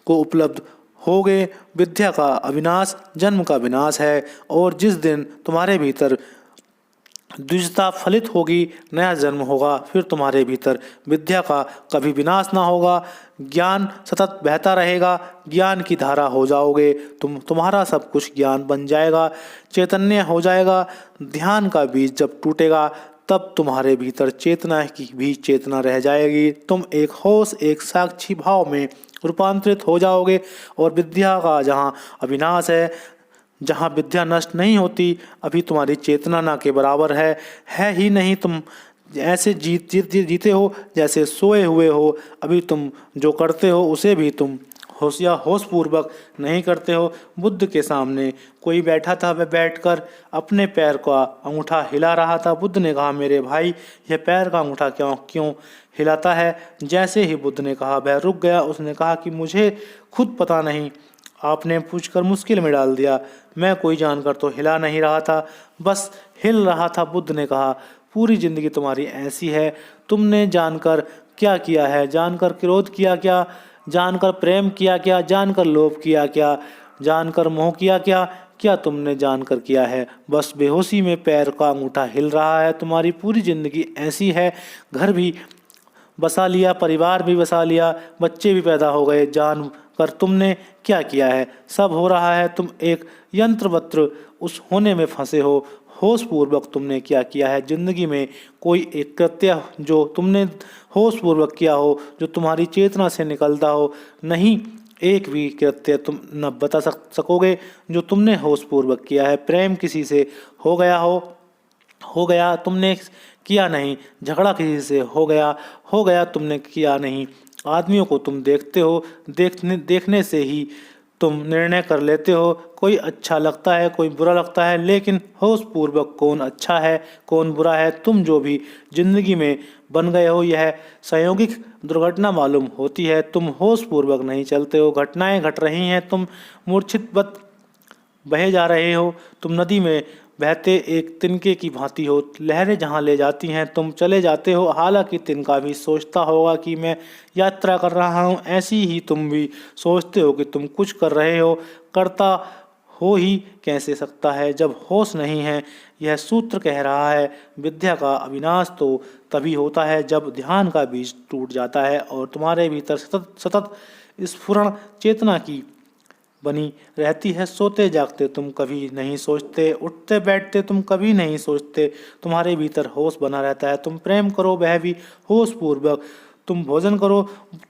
को उपलब्ध होगे। विद्या का अविनाश जन्म का विनाश है, और जिस दिन तुम्हारे भीतर द्विजता फलित होगी, नया जन्म होगा, फिर तुम्हारे भीतर विद्या का कभी विनाश ना होगा। ज्ञान सतत बहता रहेगा, ज्ञान की धारा हो जाओगे। तुम्हारा सब कुछ ज्ञान बन जाएगा, चैतन्य हो जाएगा। ध्यान का बीज जब टूटेगा तब तुम्हारे भीतर चेतना की भी चेतना रह जाएगी। तुम एक होश, एक साक्षी भाव में रूपांतरित हो जाओगे, और विद्या का जहाँ अविनाश है, जहाँ विद्या नष्ट नहीं होती, अभी तुम्हारी चेतना ना के बराबर है ही नहीं। तुम ऐसे जीते हो जैसे सोए हुए हो। अभी तुम जो करते हो उसे भी तुम होशपूर्वक नहीं करते हो। बुद्ध के सामने कोई बैठा था, वह बैठकर अपने पैर का अंगूठा हिला रहा था। बुद्ध ने कहा, मेरे भाई यह पैर का अंगूठा क्यों हिलाता है। जैसे ही बुद्ध ने कहा, वह रुक गया। उसने कहा कि मुझे खुद पता नहीं, आपने पूछकर मुश्किल में डाल दिया। मैं कोई जानकर तो हिला नहीं रहा था, बस हिल रहा था। बुद्ध ने कहा, पूरी जिंदगी तुम्हारी ऐसी है। तुमने जानकर क्या किया है, जानकर क्रोध किया क्या, जानकर प्रेम किया क्या, जानकर लोभ किया क्या, जानकर मोह किया क्या, क्या तुमने जानकर किया है। बस बेहोशी में पैर का अंगूठा हिल रहा है। तुम्हारी पूरी जिंदगी ऐसी है। घर भी बसा लिया, परिवार भी बसा लिया, बच्चे भी पैदा हो गए, जान कर तुमने क्या किया है। सब हो रहा है, तुम एक यंत्रवत्र उस होने में फंसे हो। होश पूर्वक तुमने क्या किया है जिंदगी में, कोई एक कृत्य जो तुमने होश पूर्वक किया हो, जो तुम्हारी चेतना से निकलता हो। नहीं, एक भी कृत्य तुम न बता सकोगे जो तुमने होश पूर्वक किया है। प्रेम किसी से हो गया तुमने किया नहीं। झगड़ा किसी से हो गया तुमने किया नहीं। आदमियों को तुम देखते हो, देखने से ही तुम निर्णय कर लेते हो। कोई अच्छा लगता है, कोई बुरा लगता है, लेकिन होश पूर्वक कौन अच्छा है कौन बुरा है, तुम जो भी जिंदगी में बन गए हो, यह संयोगिक दुर्घटना मालूम होती है। तुम होश पूर्वक नहीं चलते हो। घटनाएं घट रही हैं, तुम मूर्छितवत बहे जा रहे हो। तुम नदी में बहते एक तिनके की भांति हो। लहरें जहाँ ले जाती हैं तुम चले जाते हो। हालांकि तिनका भी सोचता होगा कि मैं यात्रा कर रहा हूँ, ऐसी ही तुम भी सोचते हो कि तुम कुछ कर रहे हो। करता हो ही कैसे सकता है जब होश नहीं है। यह सूत्र कह रहा है, विद्या का अविनाश तो तभी होता है जब ध्यान का बीज टूट जाता है और तुम्हारे भीतर सतत सतत स्फुरण चेतना की बनी रहती है। सोते जागते तुम कभी नहीं सोचते, उठते बैठते तुम कभी नहीं सोचते। तुम्हारे भीतर होश बना रहता है। तुम प्रेम करो वह भी होश पूर्वक, तुम भोजन करो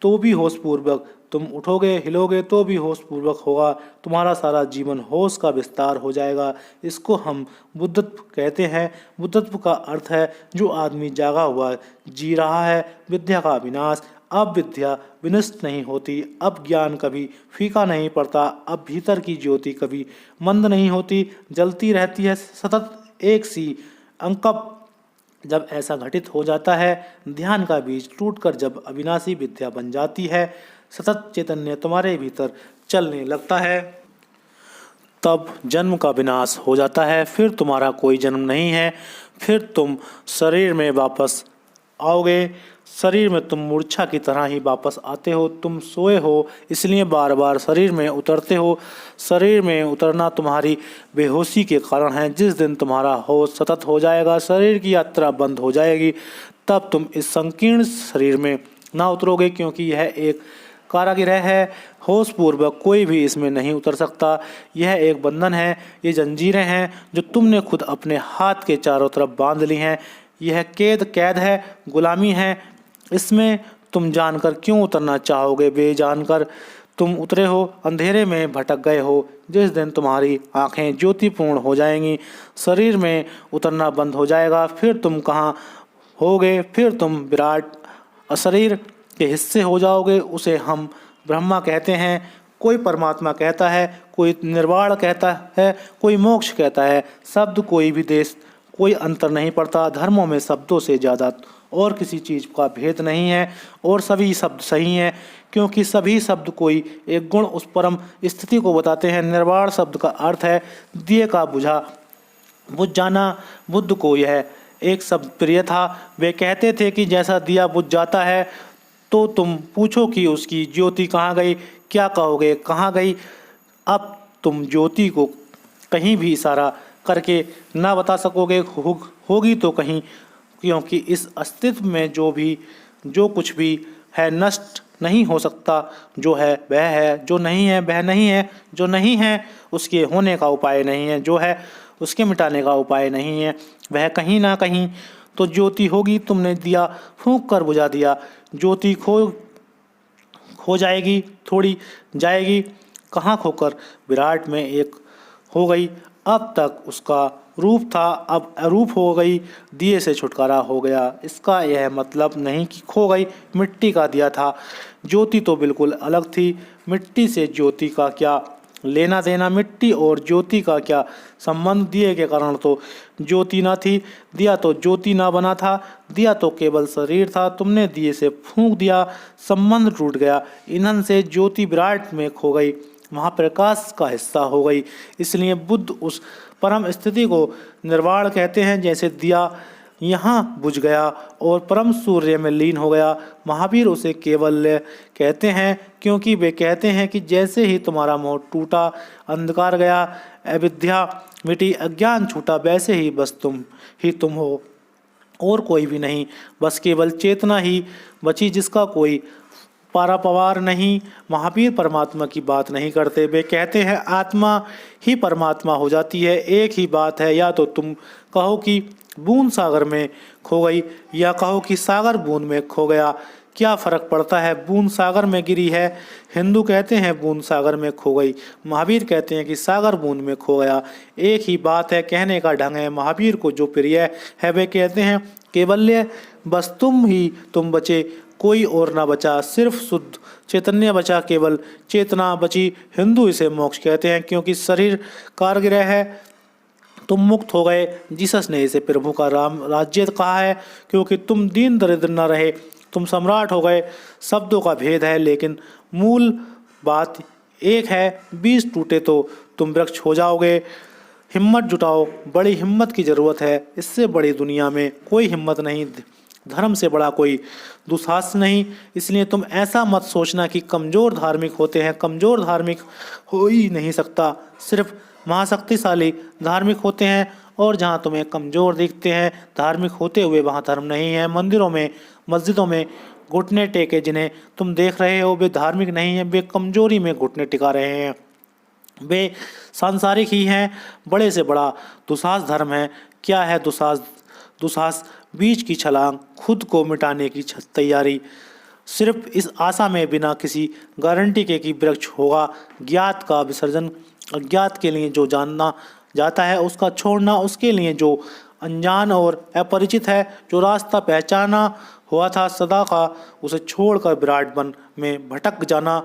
तो भी होश पूर्वक, तुम उठोगे हिलोगे तो भी होश पूर्वक होगा। तुम्हारा सारा जीवन होश का विस्तार हो जाएगा। इसको हम बुद्धत्व कहते हैं। बुद्धत्व का अर्थ है जो आदमी जागा हुआ जी रहा है। विद्या का विनाश। अब विद्या विनष्ट नहीं होती, अब ज्ञान कभी फीका नहीं पड़ता, अब भीतर की ज्योति कभी मंद नहीं होती, जलती रहती है सतत एक सी अंकप। जब ऐसा घटित हो जाता है, ध्यान का बीज टूटकर जब अविनाशी विद्या बन जाती है, सतत चैतन्य तुम्हारे भीतर चलने लगता है, तब जन्म का विनाश हो जाता है। फिर तुम्हारा कोई जन्म नहीं है। फिर तुम शरीर में वापस आओगे। शरीर में तुम मूर्छा की तरह ही वापस आते हो। तुम सोए हो इसलिए बार बार शरीर में उतरते हो। शरीर में उतरना तुम्हारी बेहोशी के कारण है। जिस दिन तुम्हारा होश सतत हो जाएगा, शरीर की यात्रा बंद हो जाएगी, तब तुम इस संकीर्ण शरीर में ना उतरोगे, क्योंकि यह एक कारागृह है। होश पूर्वक कोई भी इसमें नहीं उतर सकता। यह एक बंधन है, ये जंजीरें हैं जो तुमने खुद अपने हाथ के चारों तरफ बांध ली हैं। यह कैद है, गुलामी है। इसमें तुम जानकर क्यों उतरना चाहोगे? बेजानकर तुम उतरे हो, अंधेरे में भटक गए हो। जिस दिन तुम्हारी आंखें ज्योतिपूर्ण हो जाएंगी, शरीर में उतरना बंद हो जाएगा, फिर तुम कहाँ होगे? फिर तुम विराट अशरीर के हिस्से हो जाओगे। उसे हम ब्रह्मा कहते हैं, कोई परमात्मा कहता है, कोई निर्वाण कहता है, कोई मोक्ष कहता है। शब्द कोई भी देश कोई अंतर नहीं पड़ता। धर्मों में शब्दों से ज़्यादा और किसी चीज़ का भेद नहीं है और सभी शब्द सही हैं, क्योंकि सभी शब्द कोई एक गुण उस परम स्थिति को बताते हैं। निर्वाण शब्द का अर्थ है दिए का बुझ जाना। बुद्ध को यह एक शब्द प्रिय था। वे कहते थे कि जैसा दिया बुझ जाता है तो तुम पूछो कि उसकी ज्योति कहाँ गई? क्या कहोगे, कहाँ गई? अब तुम ज्योति को कहीं भी इशारा करके ना बता सकोगे, होगी तो कहीं, क्योंकि इस अस्तित्व में जो कुछ भी है नष्ट नहीं हो सकता। जो है वह है, जो नहीं है वह नहीं है, जो नहीं है उसके होने का उपाय नहीं है, जो है उसके मिटाने का उपाय नहीं है। वह कहीं ना कहीं तो ज्योति होगी। तुमने दिया फूंक कर बुझा दिया, ज्योति खो जाएगी, थोड़ी जाएगी, कहाँ खोकर विराट में एक हो गई। अब तक उसका रूप था, अब अरूप हो गई, दिए से छुटकारा हो गया। इसका यह मतलब नहीं कि खो गई। मिट्टी का दिया था, ज्योति तो बिल्कुल अलग थी। मिट्टी से ज्योति का क्या लेना देना? मिट्टी और ज्योति का क्या संबंध? दिए के कारण तो ज्योति ना थी, दिया तो ज्योति ना बना था। दिया तो केवल शरीर था, तुमने दिए से फूंक दिया, संबंध टूट गया। ईंधन से ज्योति विराट में खो गई, महाप्रकाश का हिस्सा हो गई। इसलिए बुद्ध उस परम स्थिति को निर्वाण कहते हैं। जैसे दिया यहाँ बुझ गया और परम सूर्य में लीन हो गया। महावीर उसे कैवल्य कहते हैं, क्योंकि वे कहते हैं कि जैसे ही तुम्हारा मोह टूटा, अंधकार गया, अविद्या मिटी, अज्ञान छूटा, वैसे ही बस तुम हो और कोई भी नहीं। बस केवल चेतना ही बची, जिसका कोई पारापवार नहीं। महावीर परमात्मा की बात नहीं करते। वे कहते हैं आत्मा ही परमात्मा हो जाती है। एक ही बात है, या तो तुम कहो कि बूंद सागर में खो गई, या कहो कि सागर बूंद में खो गया। क्या फर्क पड़ता है? बूंद सागर में गिरी है, हिंदू कहते हैं बूंद सागर में खो गई, महावीर कहते हैं कि सागर बूंद में खो गया। एक ही बात है, कहने का ढंग है। महावीर को जो प्रिय है वे कहते हैं केवल्य, बस तुम बचे, कोई और ना बचा, सिर्फ शुद्ध चैतन्य बचा, केवल चेतना बची। हिंदू इसे मोक्ष कहते हैं, क्योंकि शरीर कारागृह है, तुम मुक्त हो गए। जीसस ने इसे प्रभु का राम राज्य कहा है, क्योंकि तुम दीन दरिद्र न रहे, तुम सम्राट हो गए। शब्दों का भेद है, लेकिन मूल बात एक है। बीज टूटे तो तुम वृक्ष हो जाओगे। हिम्मत जुटाओ, बड़ी हिम्मत की ज़रूरत है। इससे बड़ी दुनिया में कोई हिम्मत नहीं, धर्म से बड़ा कोई दुस्साहस नहीं। इसलिए तुम ऐसा मत सोचना कि कमज़ोर धार्मिक होते हैं। कमज़ोर धार्मिक हो ही नहीं सकता, सिर्फ महाशक्तिशाली धार्मिक होते हैं। और जहाँ तुम्हें कमज़ोर दिखते हैं धार्मिक होते हुए, वहाँ धर्म नहीं है। मंदिरों में, मस्जिदों में घुटने टेके जिन्हें तुम देख रहे हो, वे धार्मिक नहीं हैं, वे कमज़ोरी में घुटने टिका रहे हैं। वे सांसारिक ही हैं। बड़े से बड़ा दुस्साहस धर्म है। क्या है दुस्साहस? दुस्साहस बीच की छलांग, खुद को मिटाने की तैयारी, सिर्फ इस आशा में बिना किसी गारंटी के कि वृक्ष होगा। ज्ञात का विसर्जन, अज्ञात के लिए जो जानना जाता है उसका छोड़ना, उसके लिए जो अनजान और अपरिचित है, जो रास्ता पहचाना हुआ था सदा का, उसे छोड़कर विराट वन में भटक जाना।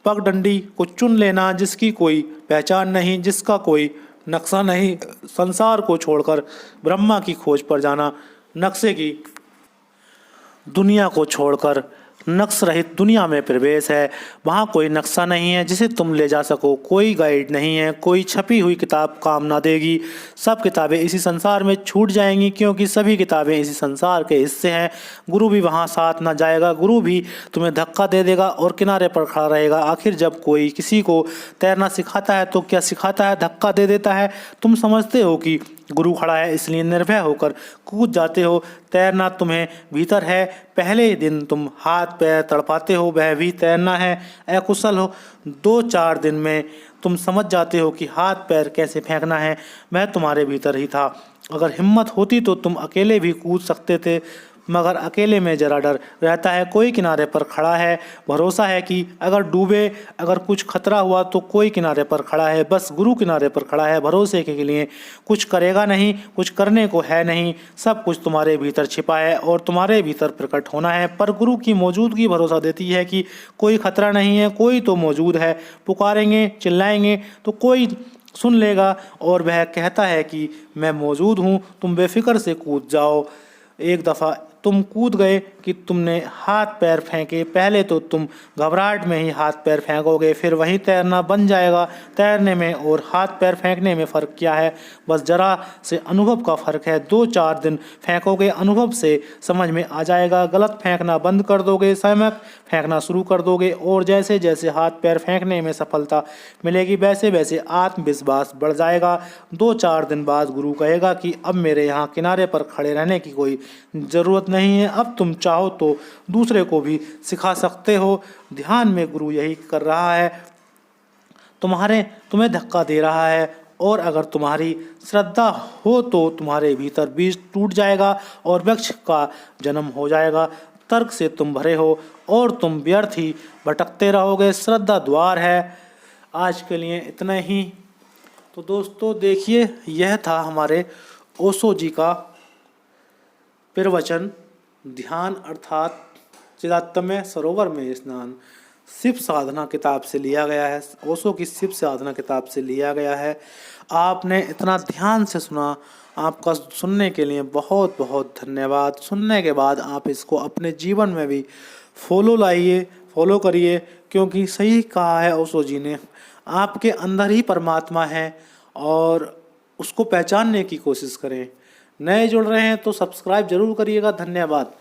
पगडंडी को चुन लेना जिसकी कोई पहचान नहीं, जिसका कोई नक्शा नहीं। संसार को छोड़कर ब्रह्मा की खोज पर जाना। नक्शे की दुनिया को छोड़कर नक्श रहित दुनिया में प्रवेश है। वहाँ कोई नक्शा नहीं है जिसे तुम ले जा सको, कोई गाइड नहीं है, कोई छपी हुई किताब काम ना देगी। सब किताबें इसी संसार में छूट जाएंगी, क्योंकि सभी किताबें इसी संसार के हिस्से हैं। गुरु भी वहाँ साथ ना जाएगा, गुरु भी तुम्हें धक्का दे देगा और किनारे पर खड़ा रहेगा। आखिर जब कोई किसी को तैरना सिखाता है तो क्या सिखाता है? धक्का दे देता है। तुम समझते हो कि गुरु खड़ा है, इसलिए निर्भय होकर कूद जाते हो। तैरना तुम्हें भीतर है। पहले ही दिन तुम हाथ पैर तड़पाते हो, वह भी तैरना है। अकुशल हो, 2-4 दिन में तुम समझ जाते हो कि हाथ पैर कैसे फेंकना है। वह तुम्हारे भीतर ही था। अगर हिम्मत होती तो तुम अकेले भी कूद सकते थे, मगर अकेले में जरा डर रहता है। कोई किनारे पर खड़ा है, भरोसा है कि अगर डूबे, अगर कुछ खतरा हुआ तो कोई किनारे पर खड़ा है। बस गुरु किनारे पर खड़ा है, भरोसे के लिए। कुछ करेगा नहीं, कुछ करने को है नहीं, सब कुछ तुम्हारे भीतर छिपा है और तुम्हारे भीतर प्रकट होना है। पर गुरु की मौजूदगी भरोसा देती है कि कोई खतरा नहीं है, कोई तो मौजूद है। पुकारेंगे, चिल्लाएंगे तो कोई सुन लेगा और वह कहता है कि मैं मौजूद हूँ, तुम बेफिक्र से कूद जाओ। एक दफ़ा तुम कूद गए कि तुमने हाथ पैर फेंके। पहले तो तुम घबराहट में ही हाथ पैर फेंकोगे, फिर वही तैरना बन जाएगा। तैरने में और हाथ पैर फेंकने में फ़र्क क्या है? बस जरा से अनुभव का फ़र्क है। 2-4 दिन फेंकोगे, अनुभव से समझ में आ जाएगा। गलत फेंकना बंद कर दोगे, सम्यक फेंकना शुरू कर दोगे और जैसे जैसे हाथ पैर फेंकने में सफलता मिलेगी, वैसे वैसे आत्मविश्वास बढ़ जाएगा। 2-4 दिन बाद गुरु कहेगा कि अब मेरे यहाँ किनारे पर खड़े रहने की कोई ज़रूरत नहीं है, अब तुम चाहो तो दूसरे को भी सिखा सकते हो। ध्यान में गुरु यही कर रहा है, तुम्हें धक्का दे रहा है। और अगर तुम्हारी श्रद्धा हो तो तुम्हारे भीतर बीज टूट जाएगा और वृक्ष का जन्म हो जाएगा। तर्क से तुम भरे हो और तुम व्यर्थ ही भटकते रहोगे। श्रद्धा द्वार है। आज के लिए इतना ही। तो दोस्तों देखिए, यह था हमारे ओशो जी का प्रवचन। ध्यान अर्थात चिदात्म्य सरोवर में स्नान शिव साधना किताब से लिया गया है। ओशो की शिव साधना किताब से लिया गया है। आपने इतना ध्यान से सुना, आपका सुनने के लिए बहुत बहुत धन्यवाद। सुनने के बाद आप इसको अपने जीवन में भी फॉलो करिए, क्योंकि सही कहा है ओशो जी ने, आपके अंदर ही परमात्मा है और उसको पहचानने की कोशिश करें। नए जुड़ रहे हैं तो सब्सक्राइब जरूर करिएगा। धन्यवाद।